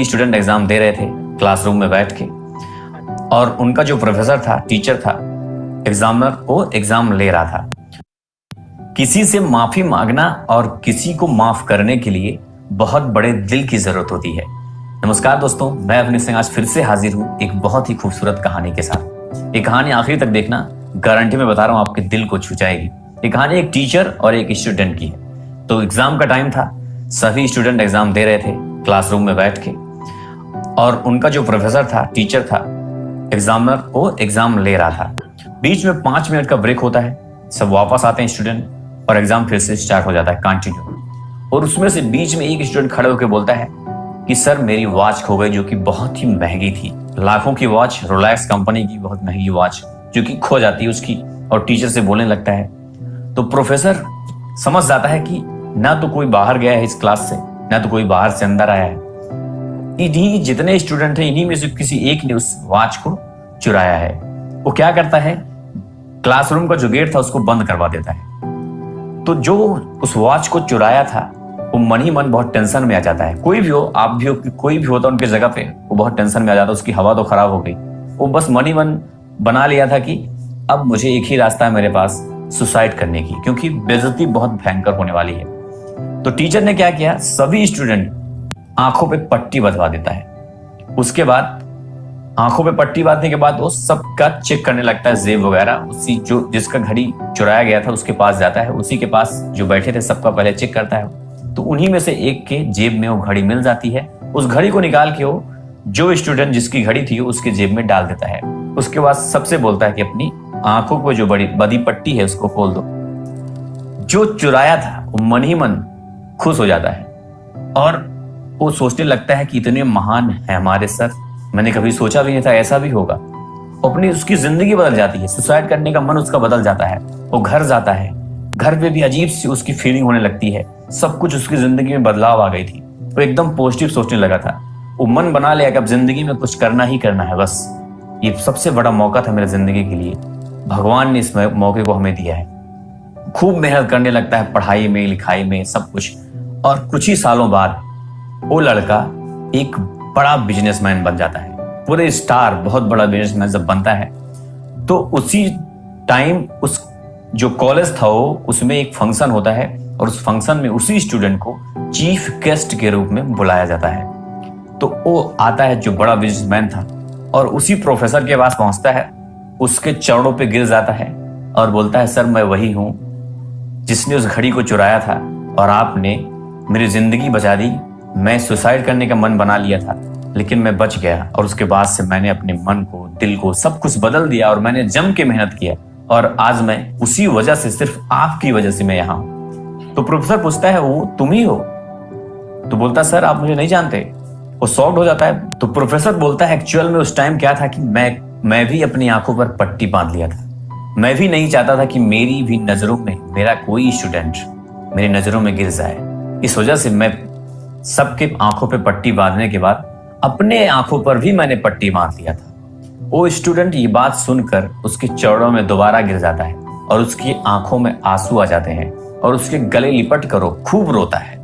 स्टूडेंट एग्जाम दे रहे थे क्लासरूम में बैठ के, और उनका जो प्रोफेसर था, टीचर था, एग्जामिनर को एग्जाम ले रहा था। किसी से माफी मांगना और किसी को माफ करने के लिए बहुत बड़े दिल की जरूरत होती है। नमस्कार दोस्तों, मैं अवनीश सिंह आज फिर से हाजिर हूँ एक बहुत ही खूबसूरत कहानी के साथ। ये कहानी आखिरी तक देखना, गारंटी में बता रहा हूँ आपके दिल को छू जाएगी। ये कहानी एक टीचर और एक स्टूडेंट की है। तो एग्जाम का टाइम था, सभी स्टूडेंट एग्जाम दे रहे थे क्लासरूम में बैठ के, और उनका जो प्रोफेसर था, टीचर था, एग्जामिनर को एग्जाम ले रहा था। बीच में 5 मिनट का ब्रेक होता है, सब वापस आते हैं स्टूडेंट, और एग्जाम फिर से स्टार्ट हो जाता है, कंटिन्यू। और उसमें से बीच में एक स्टूडेंट खड़े होकर बोलता है कि सर मेरी वॉच खो गई, जो कि बहुत ही महंगी थी, लाखों की वॉच, रोलेक्स कंपनी की बहुत महंगी वॉच जो कि खो जाती है उसकी, और टीचर से बोलने लगता है। तो प्रोफेसर समझ जाता है कि ना तो कोई बाहर गया है इस क्लास से, ना तो कोई बाहर से अंदर आया है, इन्हीं जितने स्टूडेंट थे इन्हीं में से किसी एक ने उस वॉच को चुराया है। वो क्या करता है, क्लासरूम का जो गेट था उसको बंद करवा देता है। तो जो उस वॉच को चुराया था वो मन ही मन बहुत टेंशन में आ जाता है। कोई भी हो, आप भी हो, कोई भी होता उनके जगह पे, वो बहुत टेंशन में आ जाता। उसकी हवा तो खराब हो गई, वो बस मन ही मन बना लिया था कि अब मुझे एक ही रास्ता है मेरे पास, सुसाइड करने की, क्योंकि बेइज्जती बहुत भयंकर होने वाली है। तो टीचर ने क्या किया, सभी स्टूडेंट आंखों पे पट्टी बंधवा देता है। उसके बाद आंखों पे पट्टी बांधने के बाद वो सबका चेक करने लगता है, जेब वगैरह, उसी जो जिसका घड़ी चुराया गया था उसके पास जाता है, उसी के पास जो बैठे थे सबका पहले चेक करता है। तो उन्हीं में से एक के जेब में वो घड़ी मिल जाती है। उस घड़ी को निकाल के वो जो स्टूडेंट जिसकी घड़ी थी उसके जेब में डाल देता है। उसके बाद सबसे बोलता है कि अपनी आंखों को जो बड़ी बदी पट्टी है उसको खोल दो। जो चुराया था वो मन ही मन खुश हो जाता है और वो सोचने लगता है कि इतने महान है हमारे सर, मैंने कभी सोचा भी नहीं था ऐसा भी होगा। अपनी उसकी जिंदगी बदल जाती है, सुसाइड करने का मन उसका बदल जाता है। वो घर जाता है, घर पे भी अजीब सी उसकी फीलिंग होने लगती है, सब कुछ उसकी जिंदगी में बदलाव आ गई थी। वो एकदम पॉजिटिव सोचने लगा था। वो मन बना लिया कि अब जिंदगी में कुछ करना ही करना है, बस ये सबसे बड़ा मौका था मेरे जिंदगी के लिए, भगवान ने इस मौके को हमें दिया है। खूब मेहनत करने लगता है पढ़ाई में, लिखाई में, सब कुछ। और कुछ ही सालों बाद वो लड़का एक बड़ा बिजनेसमैन बन जाता है, पूरे स्टार, बहुत बड़ा बिजनेसमैन जब बनता है तो उसी टाइम उस जो कॉलेज था वो उसमें एक फंक्शन होता है और उस फंक्शन में उसी स्टूडेंट को चीफ गेस्ट के रूप में बुलाया जाता है। तो वो आता है जो बड़ा बिजनेसमैन था और उसी प्रोफेसर के पास पहुंचता है, उसके चरणों पे गिर जाता है और बोलता है, सर मैं वही हूं जिसने उस घड़ी को चुराया था और आपने मेरी जिंदगी बचा दी। मैं सुसाइड करने का मन बना लिया था लेकिन मैं बच गया और उसके बाद से मैंने अपने मन को, दिल को, सब कुछ बदल दिया और मैंने जम के मेहनत किया और आज मैं उसी वजह से, सिर्फ आपकी वजह से मैं यहाँ हूं। तो प्रोफेसर पूछता है, वो तुम ही हो? तो बोलता, सर आप मुझे नहीं जानते। वो शॉक्ड हो जाता है। तो प्रोफेसर बोलता है, एक्चुअल में उस टाइम क्या था कि मैं भी अपनी आंखों पर पट्टी बांध लिया था। मैं भी नहीं चाहता था कि मेरी भी नजरों में मेरा कोई स्टूडेंट मेरी नजरों में गिर जाए। इस वजह से मैं सबके आंखों पे पट्टी बांधने के बाद अपने आंखों पर भी मैंने पट्टी बांध लिया था। वो स्टूडेंट ये बात सुनकर उसके चरणों में दोबारा गिर जाता है और उसकी आंखों में आंसू आ जाते हैं और उसके गले लिपट कर वो खूब रोता है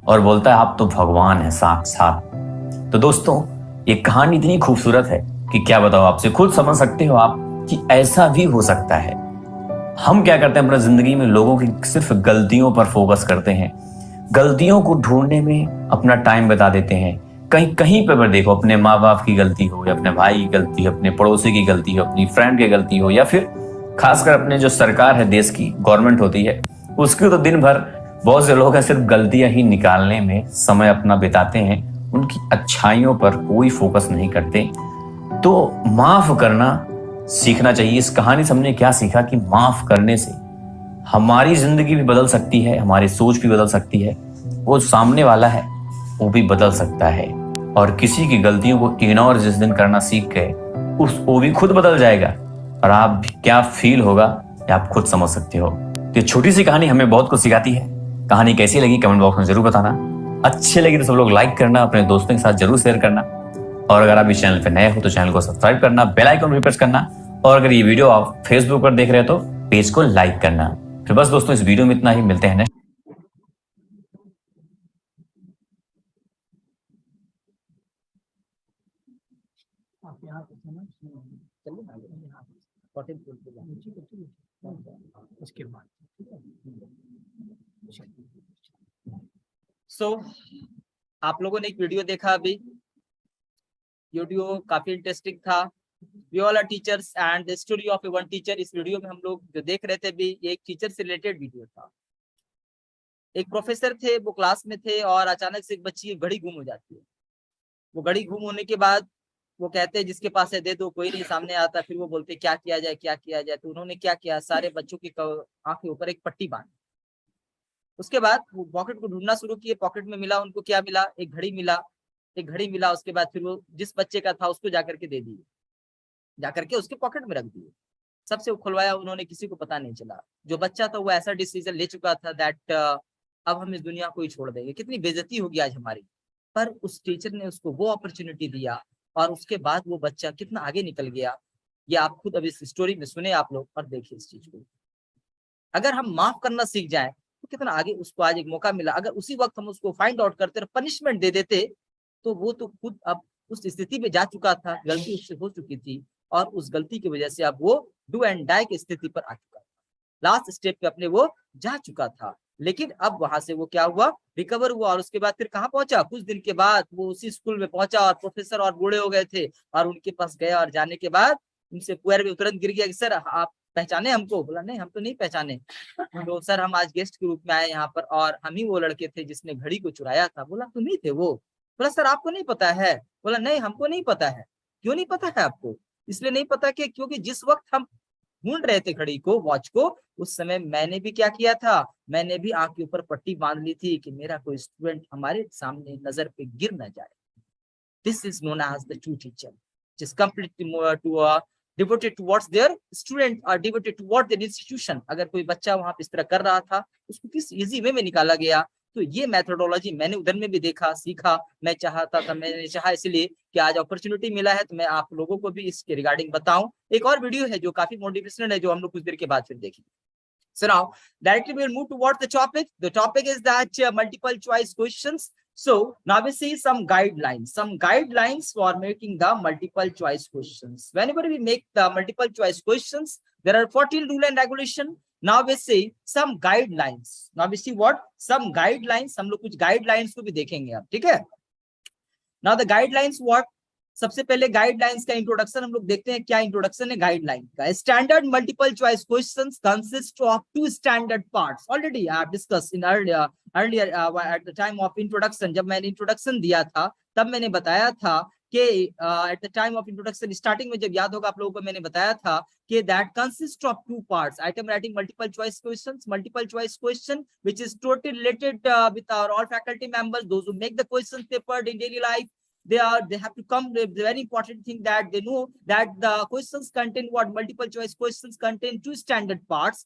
और बोलता है, आप तो भगवान है साक्षात। तो दोस्तों, ये कहानी इतनी खूबसूरत है कि क्या बताओ, आपसे खुद समझ सकते हो आप कि ऐसा भी हो सकता है। हम क्या करते हैं अपनी जिंदगी में, लोगों की सिर्फ गलतियों पर फोकस करते हैं, गलतियों को ढूंढने में अपना टाइम बता देते हैं। कहीं कहीं पर देखो, अपने माँ बाप की गलती हो या अपने भाई की गलती हो, अपने पड़ोसी की गलती हो, अपनी फ्रेंड की गलती हो, या फिर खासकर अपने जो सरकार है, देश की गवर्नमेंट होती है, उसकी तो दिन भर बहुत से लोग हैं सिर्फ गलतियां ही निकालने में समय अपना बिताते हैं, उनकी अच्छाइयों पर कोई फोकस नहीं करते। तो माफ करना सीखना चाहिए। इस कहानी से हमने क्या सीखा कि माफ करने से हमारी जिंदगी भी बदल सकती है, हमारी सोच भी बदल सकती है, वो सामने वाला है वो भी बदल सकता है। और किसी की गलतियों को इग्नोर जिस दिन करना सीख गए, वो भी खुद बदल जाएगा और आप क्या फील होगा ये आप खुद समझ सकते हो। तो ये छोटी सी कहानी हमें बहुत कुछ सिखाती है। कहानी कैसी लगी कमेंट बॉक्स में जरूर बताना। अच्छी लगी तो सब लोग लाइक करना, अपने दोस्तों के साथ जरूर शेयर करना, और अगर आप इस चैनल पे नए हो तो चैनल को सब्सक्राइब करना, बेल आइकन भी प्रेस करना, और अगर ये वीडियो आप फेसबुक पर देख रहे हो तो पेज को लाइक करना। फिर बस दोस्तों, इस वीडियो में इतना ही, मिलते हैं नेक्स्ट। आप यहाँ पे थे ना? चलिए ना, यहाँ पे 14 फुट पे जाना। ठीक है, ठीक है। उसके बाद ठीक है। सो आप लोगों ने एक वीडियो देखा अभी, वीडियो काफी इंटरेस्टिंग था। We all are teachers and the story of a one teacher. इस वीडियो में हम लोग जो देख रहे थे भी, ये एक टीचर से रिलेटेड वीडियो था। एक प्रोफेसर थे, वो क्लास में थे और अचानक से एक बच्ची की घड़ी गुम हो जाती है। वो घड़ी गुम होने के बाद वो कहते हैं जिसके पास है दे दो, कोई नहीं सामने आता। फिर वो बोलते क्या किया जाए, क्या किया जाए। तो उन्होंने क्या किया, सारे बच्चों की आंख के ऊपर एक पट्टी बांधी। उसके बाद वो पॉकेट को ढूंढना शुरू किए। पॉकेट में मिला उनको, क्या मिला, एक घड़ी मिला। एक घड़ी मिला, उसके बाद फिर वो जिस बच्चे का था उसको जाकर के दे दिए, जाकर के उसके पॉकेट में रख दिए। सबसे खुलवाया उन्होंने, किसी को पता नहीं चला। जो बच्चा था वो ऐसा डिसीजन ले चुका था दैट अब हम इस दुनिया को ही छोड़ देंगे, कितनी बेइज्जती होगी आज हमारी। पर उस टीचर ने उसको वो अपॉर्चुनिटी दिया और उसके बाद वो बच्चा कितना आगे निकल गया, ये आप खुद अब इस स्टोरी में सुने आप लोग और देखिए इस चीज को। अगर हम माफ करना सीख जाए तो कितना आगे उसको आज एक मौका मिला। अगर उसी वक्त हम उसको फाइंड आउट करते और पनिशमेंट दे देते तो वो तो खुद अब उस स्थिति में जा चुका था, गलती उससे हो चुकी थी और उस गलती की वजह से अब वो डू एंड डाई की स्थिति पर आ चुका था, लास्ट स्टेप पे अपने वो जा चुका था। लेकिन अब वहां से वो क्या हुआ, रिकवर हुआ और उसके बाद फिर कहाँ पहुंचा, कुछ दिन के बाद वो उसी स्कूल में पहुंचा और प्रोफेसर और बूढ़े हो गए थे और उनके पास गया और जाने के बाद उनसे पैर में तुरंत गिर गया कि सर आप पहचाने हमको? बोला नहीं हम तो नहीं पहचाने। तो सर हम आज गेस्ट के रूप में आए यहाँ पर और हम ही वो लड़के थे जिसने घड़ी को चुराया था। बोला तुम ही थे वो? बोला सर आपको नहीं पता है? बोला नहीं हमको नहीं पता है। क्यों नहीं पता है आपको? इसलिए नहीं पता कि क्योंकि जिस वक्त हम ढूंढ रहे थे घड़ी को, वॉच को, उस समय मैंने भी क्या किया था, मैंने भी आंख के ऊपर पट्टी बांध ली थी कि मेरा कोई स्टूडेंट हमारे सामने नजर पे गिर न जाए. This is known as the true teacher, which is completely devoted towards their student or devoted towards their institution. अगर कोई बच्चा वहां पे इस तरह कर रहा था, उसको किस इजी वे में निकाला गया. तो ये मेथोडोलॉजी मैंने उधर में भी देखा, सीखा. मैं चाहता था, मैंने चाहा इसलिए कि आज अपॉर्चुनिटी मिला है तो मैं आप लोगों को भी इसके रिगार्डिंग बताऊं. एक और वीडियो है जो काफी मोटिवेशनल है, जो हम लोग कुछ देर के बाद फिर देखेंगे. So now directly we will move towards the topic. The topic is that multiple choice questions. So now we see some guidelines for making the multiple choice questions. Whenever we make the multiple choice questions, there are 14 rule and regulation. Now we see some guidelines. Now we see what? Some guidelines. हम लोग कुछ guidelines को भी देखेंगे अब, ठीक है? Now the guidelines what? सबसे पहले गाइडलाइंस का इंट्रोडक्शन हम लोग देखते हैं. क्या इंट्रोडक्शन है गाइडलाइन का? Standard multiple choice questions consist of 2 standard parts. Already I have discuss in earlier at the time of introduction. जब मैंने इंट्रोडक्शन दिया था तब मैंने बताया था कि at the time of introduction, starting में जब याद होगा आप लोगों को, मैंने बताया था कि that consist of 2 parts. Item writing multiple choice questions, multiple choice question which is totally related with our all faculty members, those who make the questions papered in daily life. They have to come. The very important thing that they know that the questions contain what? Multiple choice questions contain 2 standard parts.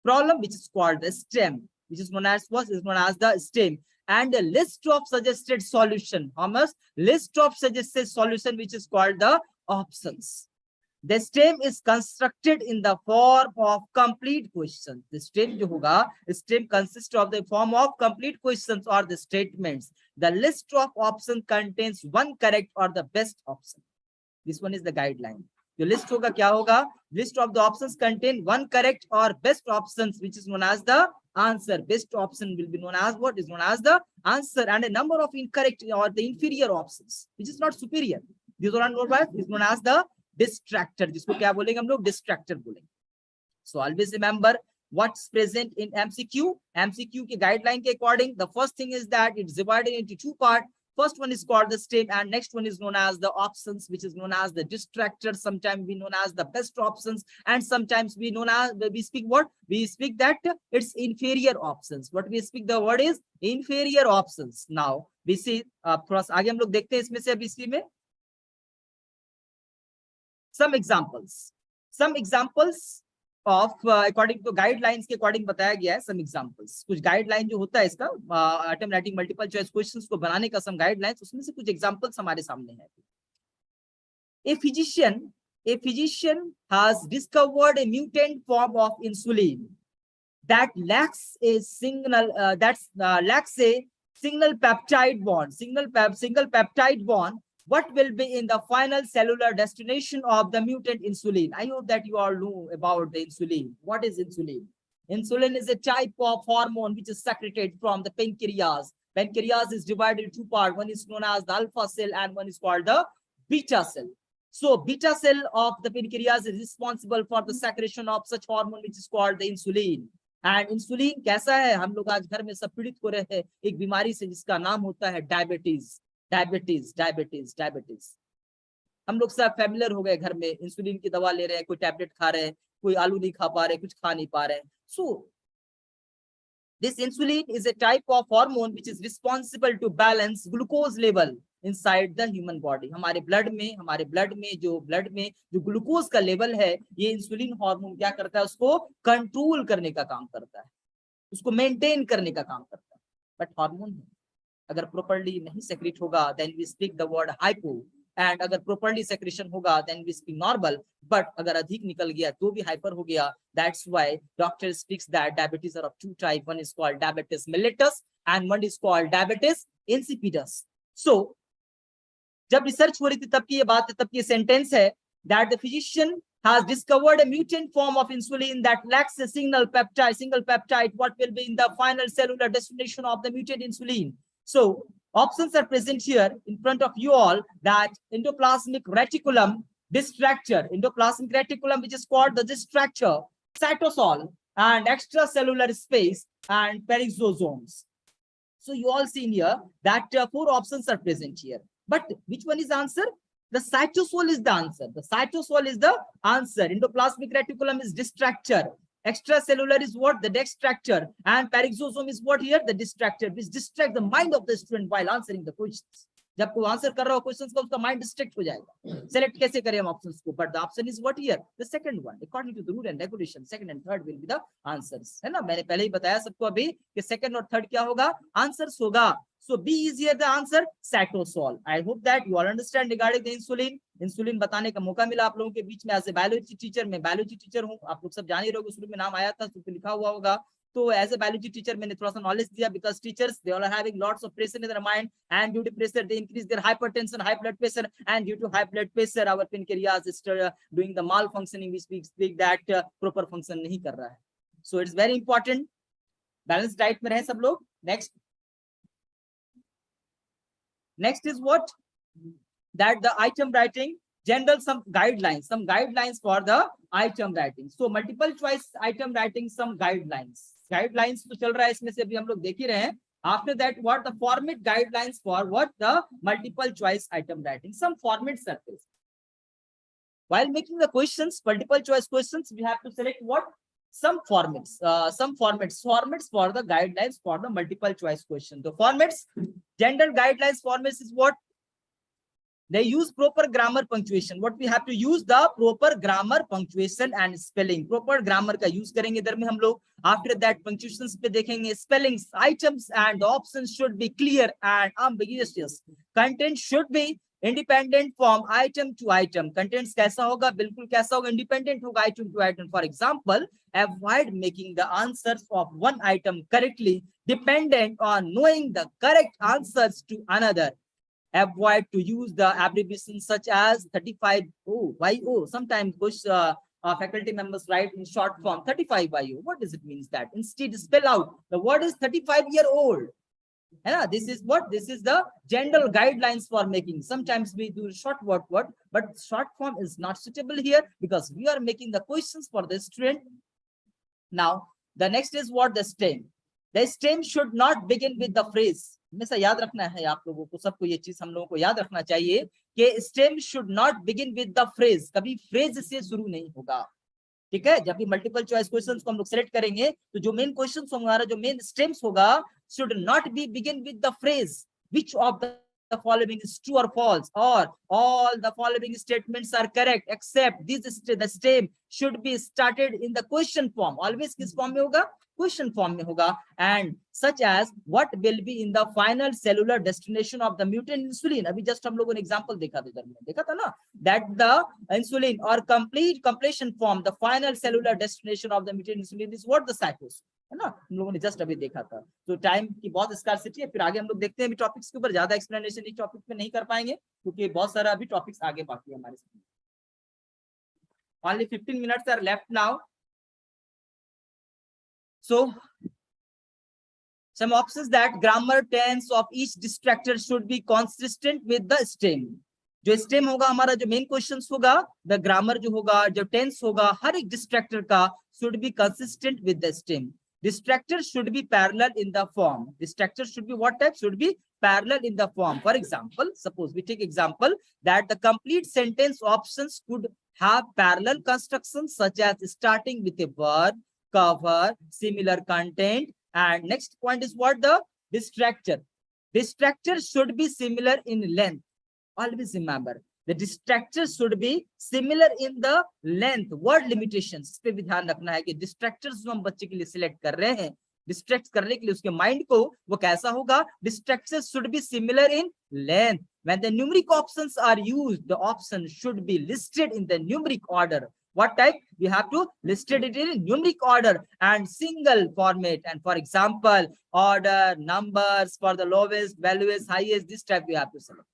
Problem which is called the stem, which is known as what is known as the stem, and a list of suggested solution. Thomas, list of suggested solution which is called the options. The stem is constructed in the form of complete questions. The stem जो होगा, stem consists of the form of complete questions or the statements. The list of options contains one correct or the best option. This one is the guideline. The list होगा क्या होगा? List of the options contain one correct or best options, which is known as the answer. Best option will be known as what? Is known as the answer, and a number of incorrect or the inferior options, which is not superior. These are known as is known as the distractor. जिसको क्या बोलेंगे हम लोग? Distractor बोलेंगे. So always remember what's present in MCQ. MCQ के guideline के according, the first thing is that it's divided into 2 parts. First one is called the stem, and next one is known as the options, which is known as the distractor. Sometimes we known as the best options, and sometimes we known as we speak what? We speak that it's inferior options. What we speak the word is inferior options. Now we see थोड़ा आगे हम लोग देखते हैं इसमें से अब इसी में some examples of according to guidelines के according बताया गया है. some examples, कुछ guideline जो होता है इसका item writing multiple choice questions को बनाने का some guidelines, उसमें से कुछ examples हमारे सामने है. A physician has discovered a mutant form of insulin that lacks a single peptide bond. What will be in the final cellular destination of the mutant insulin? I hope that you all know about the insulin. What is insulin? Insulin is a type of hormone which is secreted from the pancreas. Pancreas is divided into 2 parts. One is known as the alpha cell and one is called the beta cell. So beta cell of the pancreas is responsible for the secretion of such hormone which is called the insulin. And insulin कैसा है? हम लोग आज घर में सब पीड़ित हो रहे हैं एक बीमारी से जिसका नाम होता है डायबिटीज. हम लोग सब फैमिलियर हो गए, घर में इंसुलिन की दवा ले रहे हैं, कोई टैबलेट खा रहे हैं, कोई आलू नहीं खा पा रहे, कुछ खा नहीं पा रहे. So this insulin is a type of hormone which is responsible to balance glucose level inside the human body. हमारे ब्लड में जो ग्लूकोज का लेवल है, ये इंसुलिन हार्मोन क्या करता है? उसको कंट्रोल करने का काम करता है, उसको मेंटेन करने का काम करता है. बट हार्मोन है, अगर प्रॉपर्ली नहीं सेक्रेट होगा then we speak the word hypo, and अगर प्रॉपर्ली सेक्रेशन होगा then we speak normal. But अगर अधिक निकल गया तो भी हाइपर हो गया. That's why doctor speaks that diabetes are of 2 type. One is called diabetes mellitus and one is called diabetes insipidus. So जब रिसर्च हो रही थी तब की ये बात है, तब की सेंटेंस है that the physician has discovered a mutant form of insulin that lacks a single peptide. What will be in the final cellular destination of the mutant insulin? So options are present here in front of you all, that endoplasmic reticulum, distractor, which is called the distractor, cytosol, and extracellular space, and peroxisomes. So you all see here that 4 options are present here. But which one is answer? The cytosol is the answer. The cytosol is the answer. Endoplasmic reticulum is distractor. Extracellular is what? The distractor. And peroxisome is what here? The distractor, which distract the mind of the student while answering the questions. जब कोई answer कर रहा हो questions का, उसका mind distract हो जाएगा. Select कैसे करें हम ऑप्शंस को? But the option is what here? The second one. According to the rule and regulation, second and third will be the answers. है ना, मैंने पहले ही बताया सबको अभी कि सेकंड और थर्ड क्या होगा? आंसर्स होगा. So B is here the answer, cytosol. I hope that you all understand regarding the insulin. Insulin बताने का मौका मिला आप लोगों के बीच में. एज ए बायोलॉजी टीचर, मैं बायोलॉजी टीचर हूँ, आप लोग सब जान ही रहोगे, शुरू में नाम आया था, तो लिखा हुआ होगा. तो एज ए बायोलॉजी टीचर मैंने थोड़ा सा नॉलेज दिया, because teachers they all are having lots of pressure in their mind, and due to pressure they increase their hypertension, high blood pressure, and due to high blood pressure our pancreas is doing the malfunctioning, which we speak that proper function नहीं कर रहा है. So it's very important, balance diet में रहे सब लोग. Next is what? That the item writing, general some guidelines for the item writing. So multiple choice item writing, some guidelines. Guidelines तो चल रहा है इसमें से, अभी हम लोग देख ही रहे हैं. After that, what the format guidelines for what? The multiple choice item writing. Some formats are there. While making the questions, multiple choice questions, we have to select what? Some formats for the guidelines for the multiple choice question. The formats, general guidelines formats is what? They use proper grammar punctuation. What we have to use? The proper grammar punctuation and spelling. Proper grammar का use करेंगे इधर में हम लोग. After that punctuations पे देखेंगे spellings, items and the options should be clear and ambiguous. Content should be independent from item to item. Contents कैसा होगा? बिल्कुल कैसा होगा? Independent होगा item to item. For example, avoid making the answers of one item correctly dependent on knowing the correct answers to another. Avoid to use the abbreviations such as 35YO. Sometimes faculty members write in short form 35YO. What does it mean that? Instead, spell out the word is 35-year-old. This is what? This is the general guidelines for making. Sometimes we do short word, but short form is not suitable here because we are making the questions for the student. Now, the next is what? The stem. The stem should not begin with the phrase. हमेशा याद रखना है आप लोगों को, सबको ये चीज हम लोगों को याद रखना चाहिए कि stem should not begin with the phrase. कभी phrase से शुरू नहीं होगा. ठीक है, जब भी मल्टीपल चॉइस क्वेश्चंस को हम लोग सेलेक्ट करेंगे तो जो मेन क्वेश्चंस होगा, हमारा जो मेन स्टेम्स होगा, should not be begin with the phrase which of the following is true or false, or all the following statements are correct except this. The stem should be started in the question form. Always किस form में होगा? Question form में होगा. And such as what will be in the final cellular destination of the mutant insulin. अभी just हम लोगों ने example देखा था, देखा था ना, that the insulin or completion form, the final cellular destination of the mutant insulin is what? The cytosol. है ना, हम लोगों ने जस्ट अभी देखा था. तो टाइम की बहुत स्कार्सिटी है, फिर आगे हम लोग देखते हैं. अभी टॉपिक्स के ऊपर ज्यादा एक्सप्लेनेशन इस टॉपिक पे नहीं कर पाएंगे क्योंकि बहुत सारा अभी टॉपिक्स आगे बाकी है हमारे साथ. Only 15 minutes are left now. So, some options that grammar tense of each distractor should be consistent with the stem. जो stem होगा हमारा, जो main questions होगा, the grammar जो होगा, जो tense होगा, हर एक distractor का should be consistent with the stem. Distractor should be parallel in the form. Distractor should be what type? Should be parallel in the form. For example, suppose we take example that the complete sentence options could have parallel constructions such as starting with a verb, cover, similar content, and next point is what? The distractor. Distractor should be similar in length. Always remember, the distractor should be similar in the length. Word limitations इस पे भी ध्यान रखना है कि distractors जो हम बच्चे के लिए सिलेक्ट कर रहे हैं, distract करने के लिए उसके माइंड को वो कैसा होगा? Distractors should be similar in length. When the numeric options are used, the option should be listed in the numeric order. What type? We have to listed it in numeric order and single format. And for example, order, numbers for the lowest, values, highest, this type we have to select.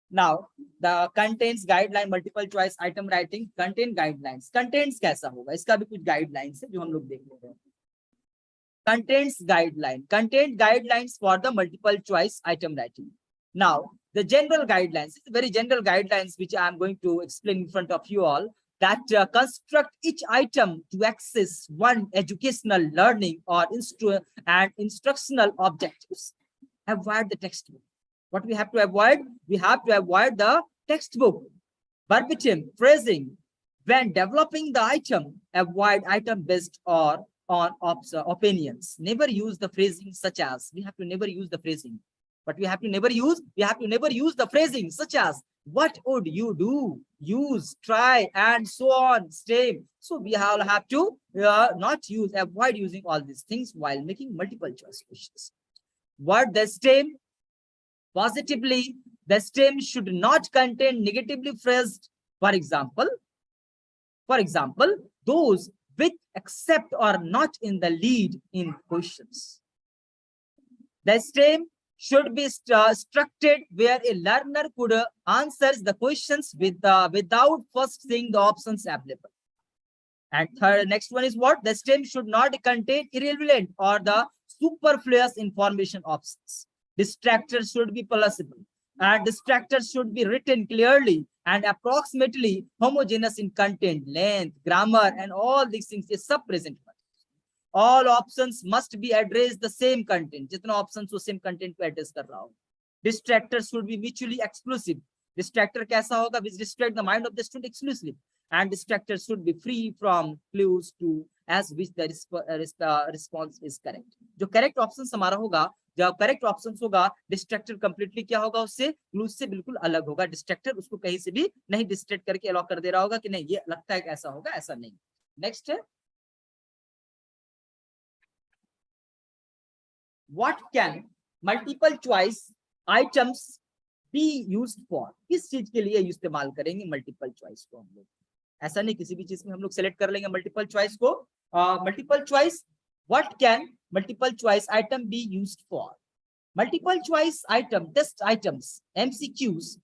Now, the contents guideline, multiple choice item writing, content guidelines. Contents कैसा होगा? इसका भी कुछ guidelines है जो हम लोग देख लेंगे. Contents guideline. Content guidelines for the multiple choice item writing. Now, the general guidelines, it's very general guidelines which I am going to explain in front of you all, that construct each item to access one educational learning or instructional objectives. Avoid the textbook. What we have to avoid? We have to avoid the textbook, verbatim, phrasing. When developing the item, avoid item based or on opinions. Never use the phrasing such as. We have to never use the phrasing. But we have to never use the phrasing such as what would you do, use, try, and so on, same. So we all have to avoid using all these things while making multiple choice questions. What the stem positively, the stem should not contain negatively phrased. For example, those with except or not in the lead in questions. The stem should be structured where a learner could answers the questions without first seeing the options available. And third, next one is what? The stem should not contain irrelevant or the superfluous information options. Distractors should be possible, and distractors should be written clearly and approximately homogeneous in content, length, grammar, and all these things is sub-present. All options must be addressed the same content. जितना options वो same content को address कर रहा हो. Distractors should be mutually exclusive. Distractor कैसा होगा? Which distract the mind of the student exclusively. And distractors should be free from clues to as which the response is correct. जो correct options हमारा होगा, जब correct options होगा, distractor completely क्या होगा उससे? clues से बिल्कुल अलग होगा. Distractor उसको कहीं से भी नहीं distract करके allow कर दे रहा होगा कि नहीं ये लगता है कि ऐसा होगा, ऐसा नहीं. Next है. What can multiple choice items be used for? किस चीज के लिए इस्तेमाल करेंगे multiple choice को हम लोग? ऐसा नहीं किसी भी चीज में हम लोग select कर लेंगे multiple choice को. Multiple choice, what can multiple choice item be used for? Multiple choice item, test items, MCQs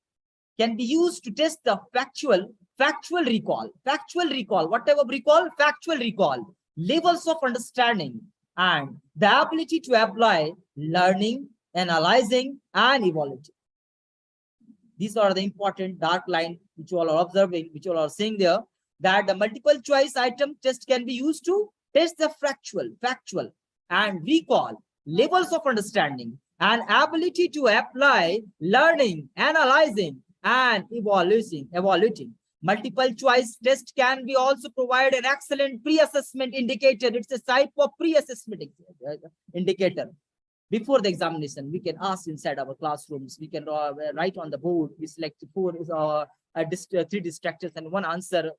can be used to test the factual recall, whatever recall, factual recall, levels of understanding, and the ability to apply learning, analyzing, and evaluating. These are the important dark line which you all are observing, which you all are seeing there, that the multiple choice item test can be used to test the factual, and recall, levels of understanding, and ability to apply learning, analyzing, and evaluating. Multiple choice test can be also provide an excellent pre-assessment indicator. It's a type of pre-assessment indicator. Before the examination, we can ask inside our classrooms, we can write on the board, we select three distractors and one answer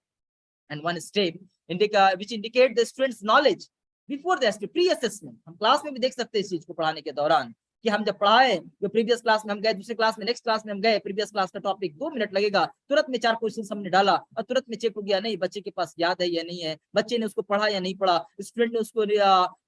and one step, which indicate the student's knowledge. Before the pre-assessment, हम class में भी देख सकते हैं इस चीज को पढ़ाने के दौरान कि हम जब पढ़ाए जो प्रीवियस क्लास में हम गए, दूसरे क्लास में नेक्स्ट क्लास में हम गए, प्रीवियस क्लास का टॉपिक 2 मिनट लगेगा, तुरंत में 4 क्वेश्चन हमने डाला और तुरंत में चेक हो गया नहीं बच्चे के पास याद है या नहीं है, बच्चे ने उसको पढ़ा या नहीं पढ़ा, स्टूडेंट ने उसको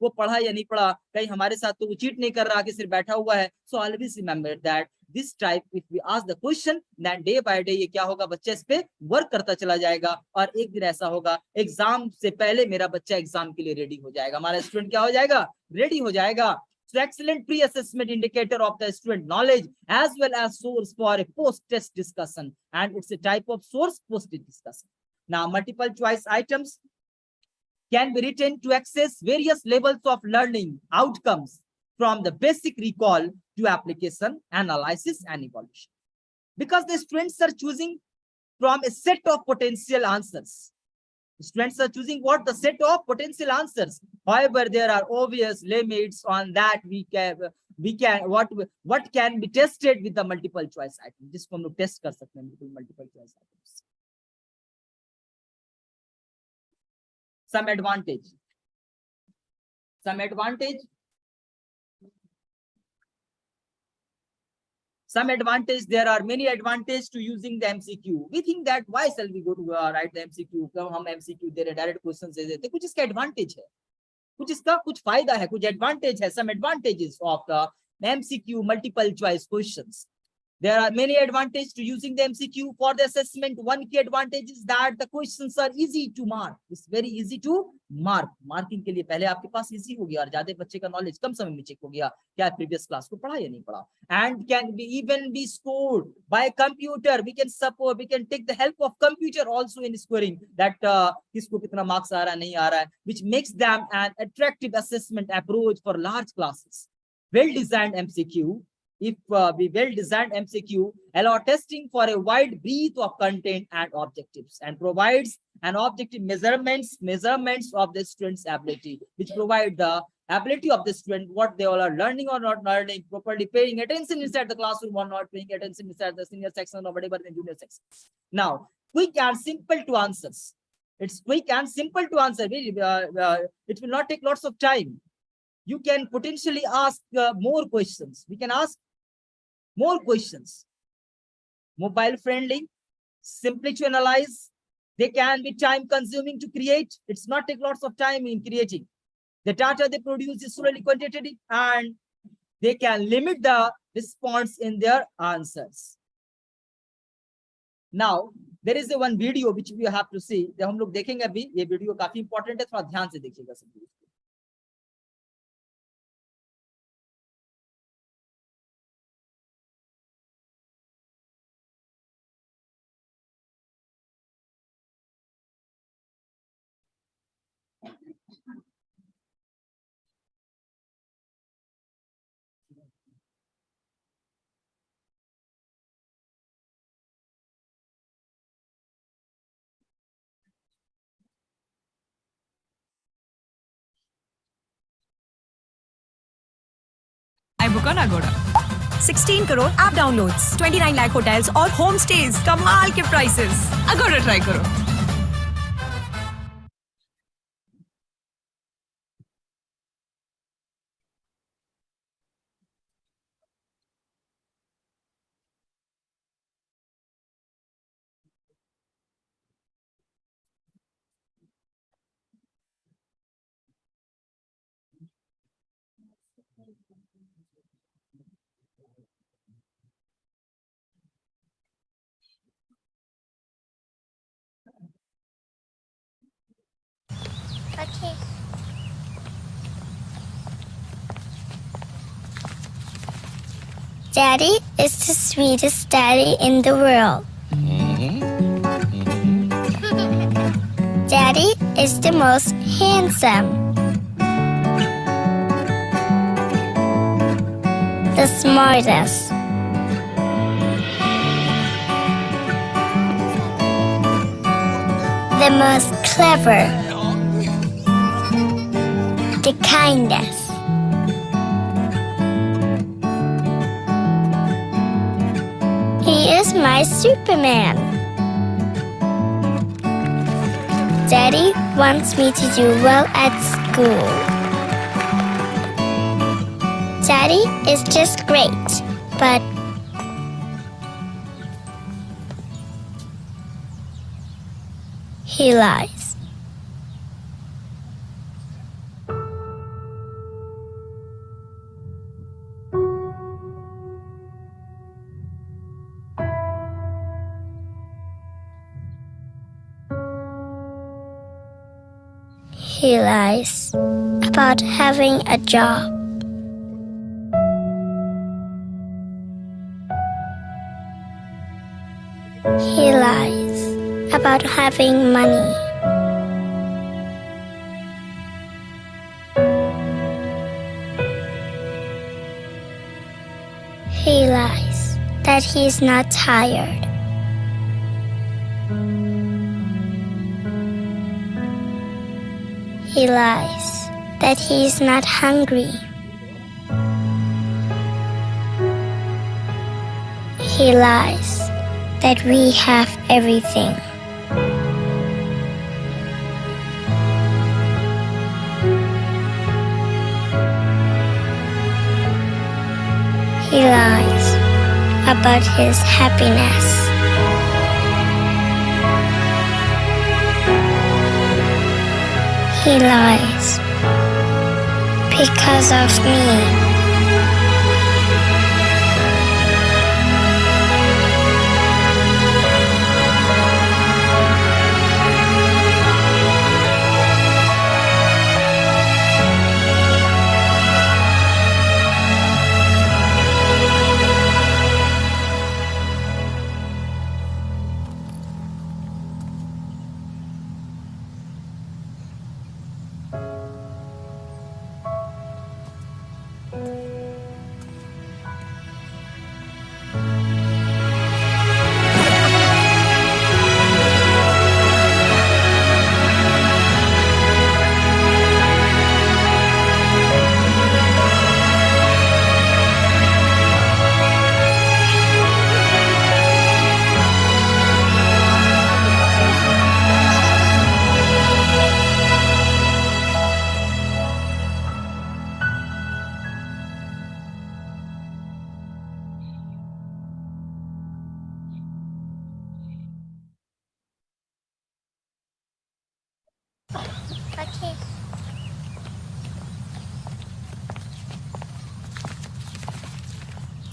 वो पढ़ा या नहीं पढ़ा, कहीं हमारे साथ तो वो चीट नहीं कर रहा कि सिर्फ बैठा हुआ है. So always remember that this type, if we ask the question, then day by day ये क्या होगा, बच्चा इस पे वर्क करता चला जाएगा और एक दिन ऐसा होगा एग्जाम से पहले मेरा बच्चा एग्जाम के लिए रेडी हो जाएगा, हमारा स्टूडेंट क्या हो जाएगा, रेडी हो जाएगा. So excellent pre-assessment indicator of the student knowledge as well as source for a post-test discussion, and it's a type of source post-test discussion. Now multiple choice items can be written to access various levels of learning outcomes from the basic recall to application, analysis, and evaluation. Because the students are choosing from a set of potential answers. Students are choosing what? The set of potential answers. However, there are obvious limits on that what can be tested with the multiple choice items. जिसको हम लोग test कर सकते हैं multiple choice items. Some advantage. There are many advantages to using the MCQ. We think that why shall we go to write the MCQ? क्यों हम MCQ दे रहे, direct questions दे देते, कुछ इसका advantage है, कुछ इसका कुछ फायदा है, कुछ advantage है. Some advantages of the MCQ multiple choice questions. There are many advantages to using the MCQ for the assessment. One key advantage is that the questions are easy to mark. It's very easy to mark. Marking के लिए पहले आपके पास easy हो गया और ज्यादा बच्चे का knowledge कम समय में चेक हो गया क्या previous class को पढ़ा या नहीं पढ़ा. And can be even be scored by computer. We can take the help of computer also in scoring that किसको कितना marks आ रहा है नहीं आ रहा है, which makes them an attractive assessment approach for large classes. Well-designed MCQ if we well-designed MCQ allow testing for a wide breadth of content and objectives and provides an objective measurements of the student's ability, which provide the ability of the student, what they all are learning or not learning, properly paying attention inside the classroom or not paying attention inside the senior section or whatever the junior section. Now, quick and simple to answers. It's quick and simple to answer. It will not take lots of time. You can potentially ask more questions. We can ask more questions. Mobile friendly, simply to analyze. They can be time consuming to create. It's not take lots of time in creating. The data they produce is solely quantitative and they can limit the response in their answers. Now, there is a one video which we have to see. जब हम लोग देखेंगे अभी ये video काफी important है, थोड़ा ध्यान से देखिएगा सब लोग. I book on Agoda. 16 crore app downloads, 29 lakh hotels और होम स्टेज, कमाल के प्राइसेस. Agoda ट्राई करो. Okay. Daddy is the sweetest daddy in the world. Daddy is the most handsome. The smartest. The most clever. The kindest. He is my Superman. Daddy wants me to do well at school. Daddy is just great, but he lies. He lies about having a job. He lies about having money. He lies that he's not tired. He lies that he's not hungry. He lies that we have everything. He lies about his happiness. He lies because of me.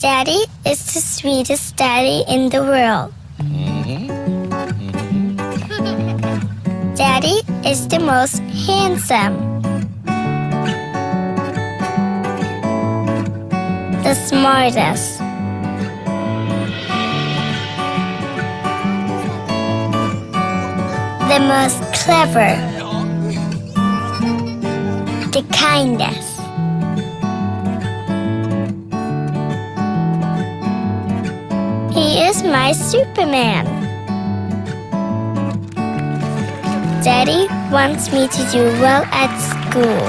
Daddy is the sweetest daddy in the world. Daddy is the most handsome. The smartest. The most clever. The kindest. He is my Superman. Daddy wants me to do well at school.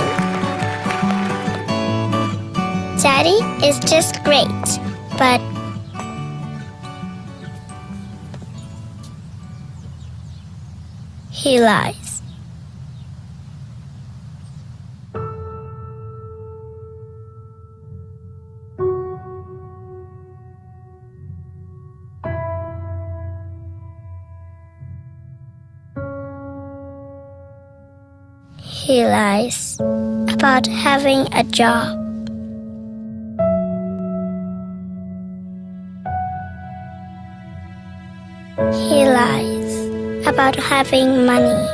Daddy is just great, but he lies. He lies about having a job. He lies about having money.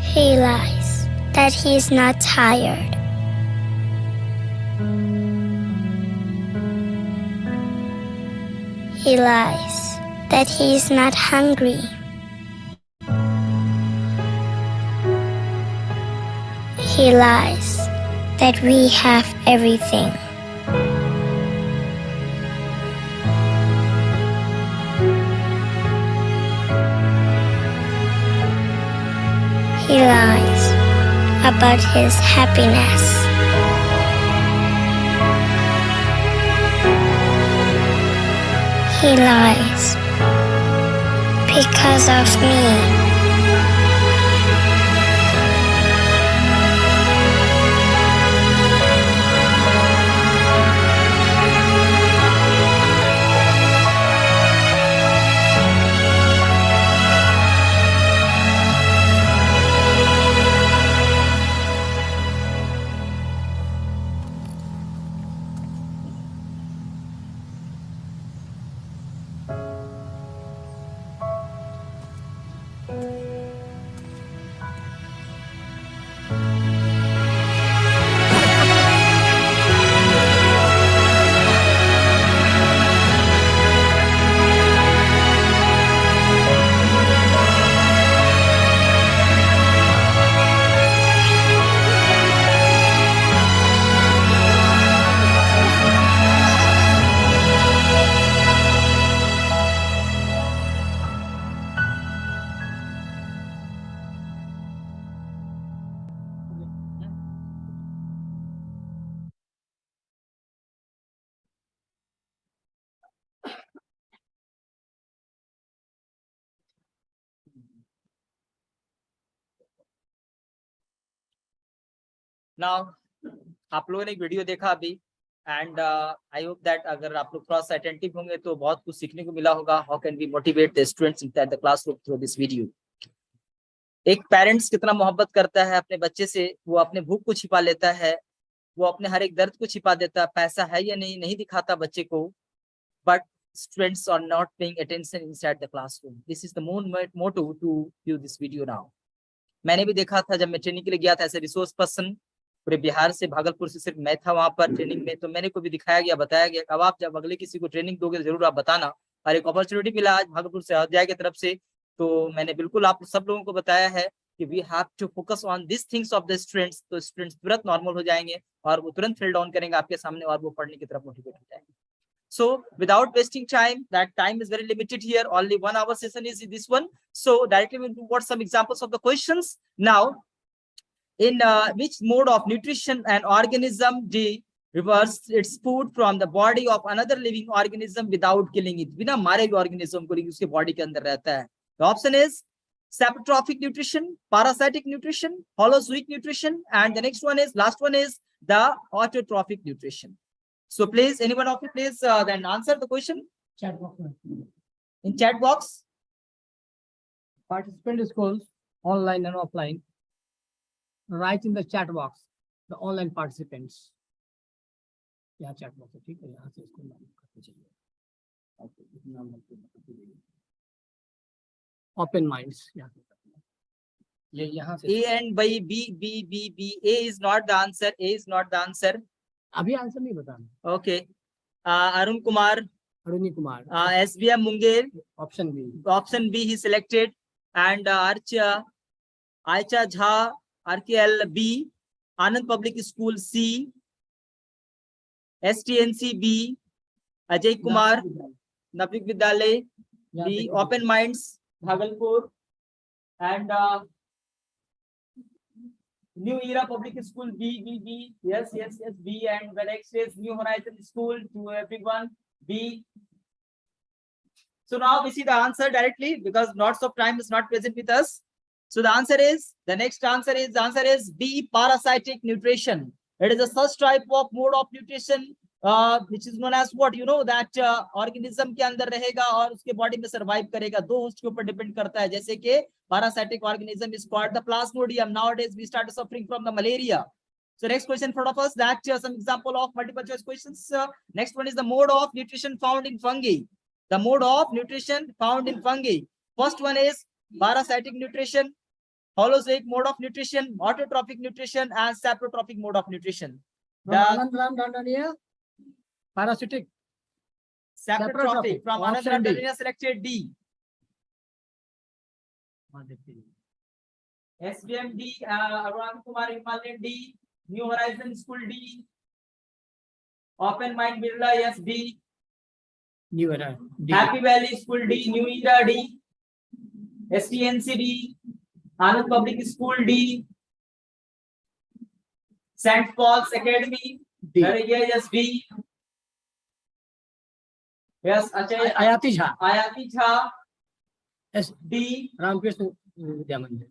He lies that he's not tired. He lies that he's not hungry. He lies that we have everything. He lies about his happiness. He lies because of me. Now आप लोगों ने एक video देखा अभी and I hope that अगर आप लोग थोड़ा सा अटेंटिव होंगे तो बहुत कुछ सीखने को मिला होगा. How can we motivate the students in the classroom through this video. एक पेरेंट्स कितना मोहब्बत करता है अपने बच्चे से, वो अपने भूख को छिपा लेता है, वो अपने हर एक दर्द को छिपा देता है. पैसा है या नहीं दिखाता बच्चे को, but students are not paying attention inside the classroom. This is the motto to view this video now. मैंने भी देखा था जब मैं ट्रेनिंग के लिए गया था एज ए रिसोर्स पर्सन. पूरे बिहार से, भागलपुर से सिर्फ मैं था वहां पर ट्रेनिंग में. तो मैंने को भी दिखाया गया, बताया गया अब आप जब अगले किसी को ट्रेनिंग दोगे तो जरूर आप बताना. और एक अपॉर्चुनिटी मिला आज भागलपुर सहोदया की तरफ से, तो मैंने बिल्कुल आप सब लोगों को बताया है कि we have to focus on this things of the students. तो स्टूडेंट्स तुरंत नॉर्मल हो जाएंगे और वो तुरंत फील डाउन करेंगे आपके सामने और वो पढ़ने की तरफ मोटिवेट हो जाएंगे. So without wasting time, that time is very limited here. Only 1 hour session is this one. So directly we'll do what some examples of the questions. Now, in which mode of nutrition an organism delivers its food from the body of another living organism without killing it? बिना मारे हुए organism को लेकर उसके body के अंदर रहता है. The option is saprotrophic nutrition, parasitic nutrition, holozoic nutrition, and the next one is, last one is the autotrophic nutrition. So please, anyone of you, please then answer the question. Chat box. In chat box, Participant schools, online and offline. Write in the chat box, the online participants. यहाँ chat box है, ठीक है, यहाँ से इसको नाम करते चलिए. Okay, नाम करते चलिए. Open minds, यहाँ से करते हैं. ये यहाँ से. A and by B. A is not the answer. A is not the answer. अभी आंसर नहीं बताना. Okay. Arun Kumar, Aruni Kumar. SBM Munger, Option B. option B he selected, and Aicha Jha, RKL B, Anand Public School C, STNC B, Ajay Kumar, Navik Vidyalay B, Open Minds, Bhagalpur, and New Era Public School B. Yes, B, and the next is New Horizon School, to a big one, B. So now we see the answer directly because lots of time is not present with us. So the answer is, the answer is B, parasitic nutrition. It is a such type of mode of nutrition which is known as what, you know, that organism के अंदर रहेगा और उसके body में survive करेगा. दो host के ऊपर डिपेंड करता है, जैसे कि parasitic organism is called the plasmodium. Nowadays we start suffering from the malaria. So next question in front of us, that some example of multiple choice questions. Next one is the mode of nutrition found in fungi. The mode of nutrition found in fungi. First one is parasitic nutrition, holozoic mode of nutrition, autotrophic nutrition, and saprotrophic mode of nutrition. From Anand Ram Dandania, parasitic. Saprotrophic from Anand Option Ram D. Dandania selected D. SBMD, Arun Kumar Himalayan D, New Horizon School D, Open Mind Birla, yes, D, New Era. D. Happy Valley School D, New Era D, STNC D, Anand Public School D, St. Paul's Academy, D. yes, D, yes, Achay, Ayati Jha. Ayati Jha, S. D. Ramkrishna Vidya Mandir.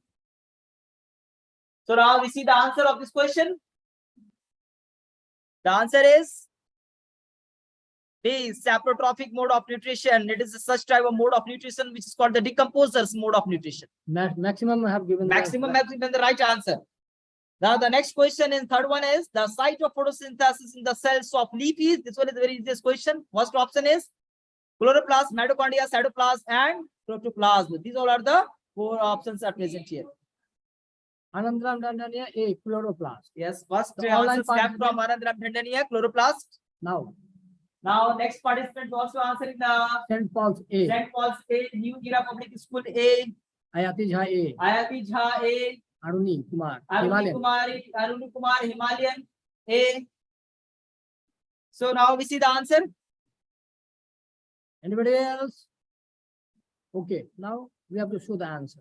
So now we see the answer of this question. The answer is D, saprotrophic mode of nutrition. It is such type of mode of nutrition which is called the decomposers mode of nutrition. Maximum have given. Maximum have given the right answer. Now the next question in third one is the site of photosynthesis in the cells of leafies. This one is the very easiest question. First option is chloroplast, mitochondria, cytoplasm, and protoplasm. These all are the four options are present here. Anand Ram Dandania, A. Chloroplast. Yes, first The answer online step from Anand Ram Dandania, chloroplast. Now, Next participant also answering the St. Paul's A. St. Paul's A, New Era Public School A, Ayati Jha A. Ayati Jha A, Aruni Kumar. Arun Kumar Himalayan A. So now we see the answer. Anybody else? Okay, now we have to show the answer.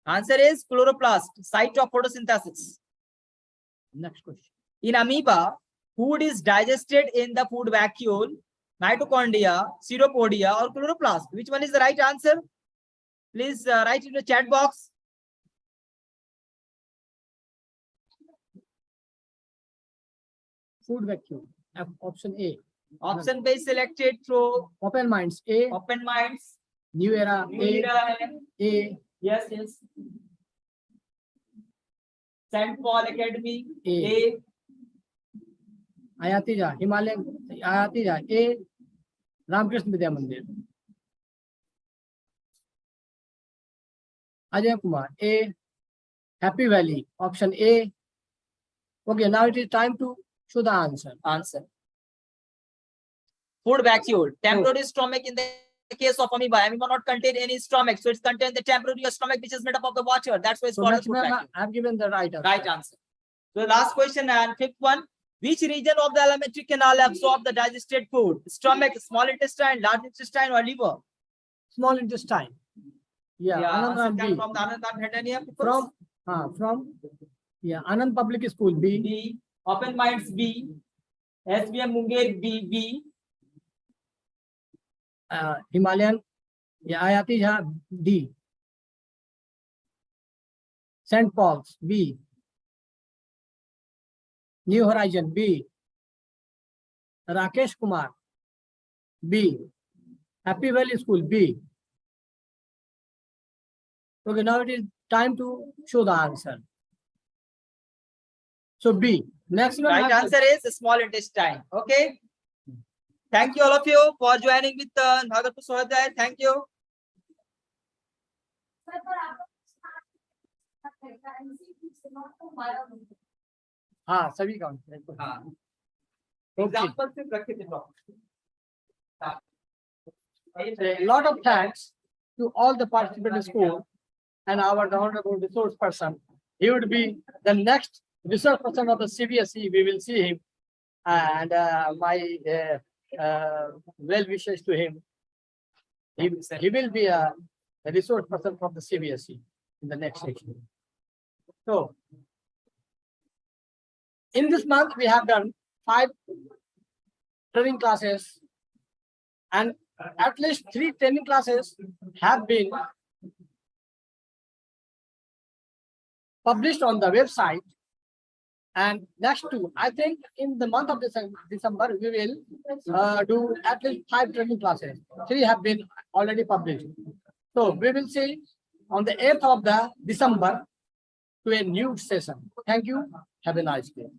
Answer is chloroplast, site of photosynthesis. Next question. In amoeba, food is digested in the food vacuole, mitochondria, ceropodia, or chloroplast. Which one is the right answer? Please write in the chat box. Food vacuum. Option A. Option B selected through Open Minds A. Open Minds. New Era New A. Era, A. yes. St. Paul Academy A. A. Ayati Jha Himalayan. Ayati Jha A. Ramkrishna Vidya Mandir. Ajay Kumar A. Happy Valley. Option A. Okay, now it is time to show the answer. Answer. Food vacuole. Temporary stomach in the case of amoeba. Amoeba not contain any stomach, so it's contain the temporary stomach which is made up of the water. That's why it's So called a food maximum vacuole. I have given the right answer. Right answer. So last question and fifth one. Which region of the alimentary canal absorb the digested food? Stomach, small intestine, large intestine, or liver? Small intestine. Yeah, Anand answer Ram come B. from the Anand Ram Dandania. From Anand Public School B. B. Open Minds B. SBM Munger B. Himalayan. Yeah, Ayati Jha D. St. Paul's B. New Horizon B. Rakesh Kumar, B. Happy Valley School, B. Okay, now it is time to show the answer. So B. Next one. Right answer is small intestine. Okay. Thank you all of you for joining with Bhagalpur Sahodaya. Thank you. हाँ सभी का हाँ. Okay. Example से रखे थे block. A lot of thanks to all the participants in school and our the honorable resource person. He would be the next resource person of the CBSE. We will see him, and my well wishes to him. He will be a resource person from the CBSE in the next section. So, in this month we have done 5 training classes, and at least 3 training classes have been published on the website. And next 2, I think in the month of December, we will do at least 5 training classes. 3 have been already published. So we will see on the 8th of the December to a new session. Thank you. Have a nice day.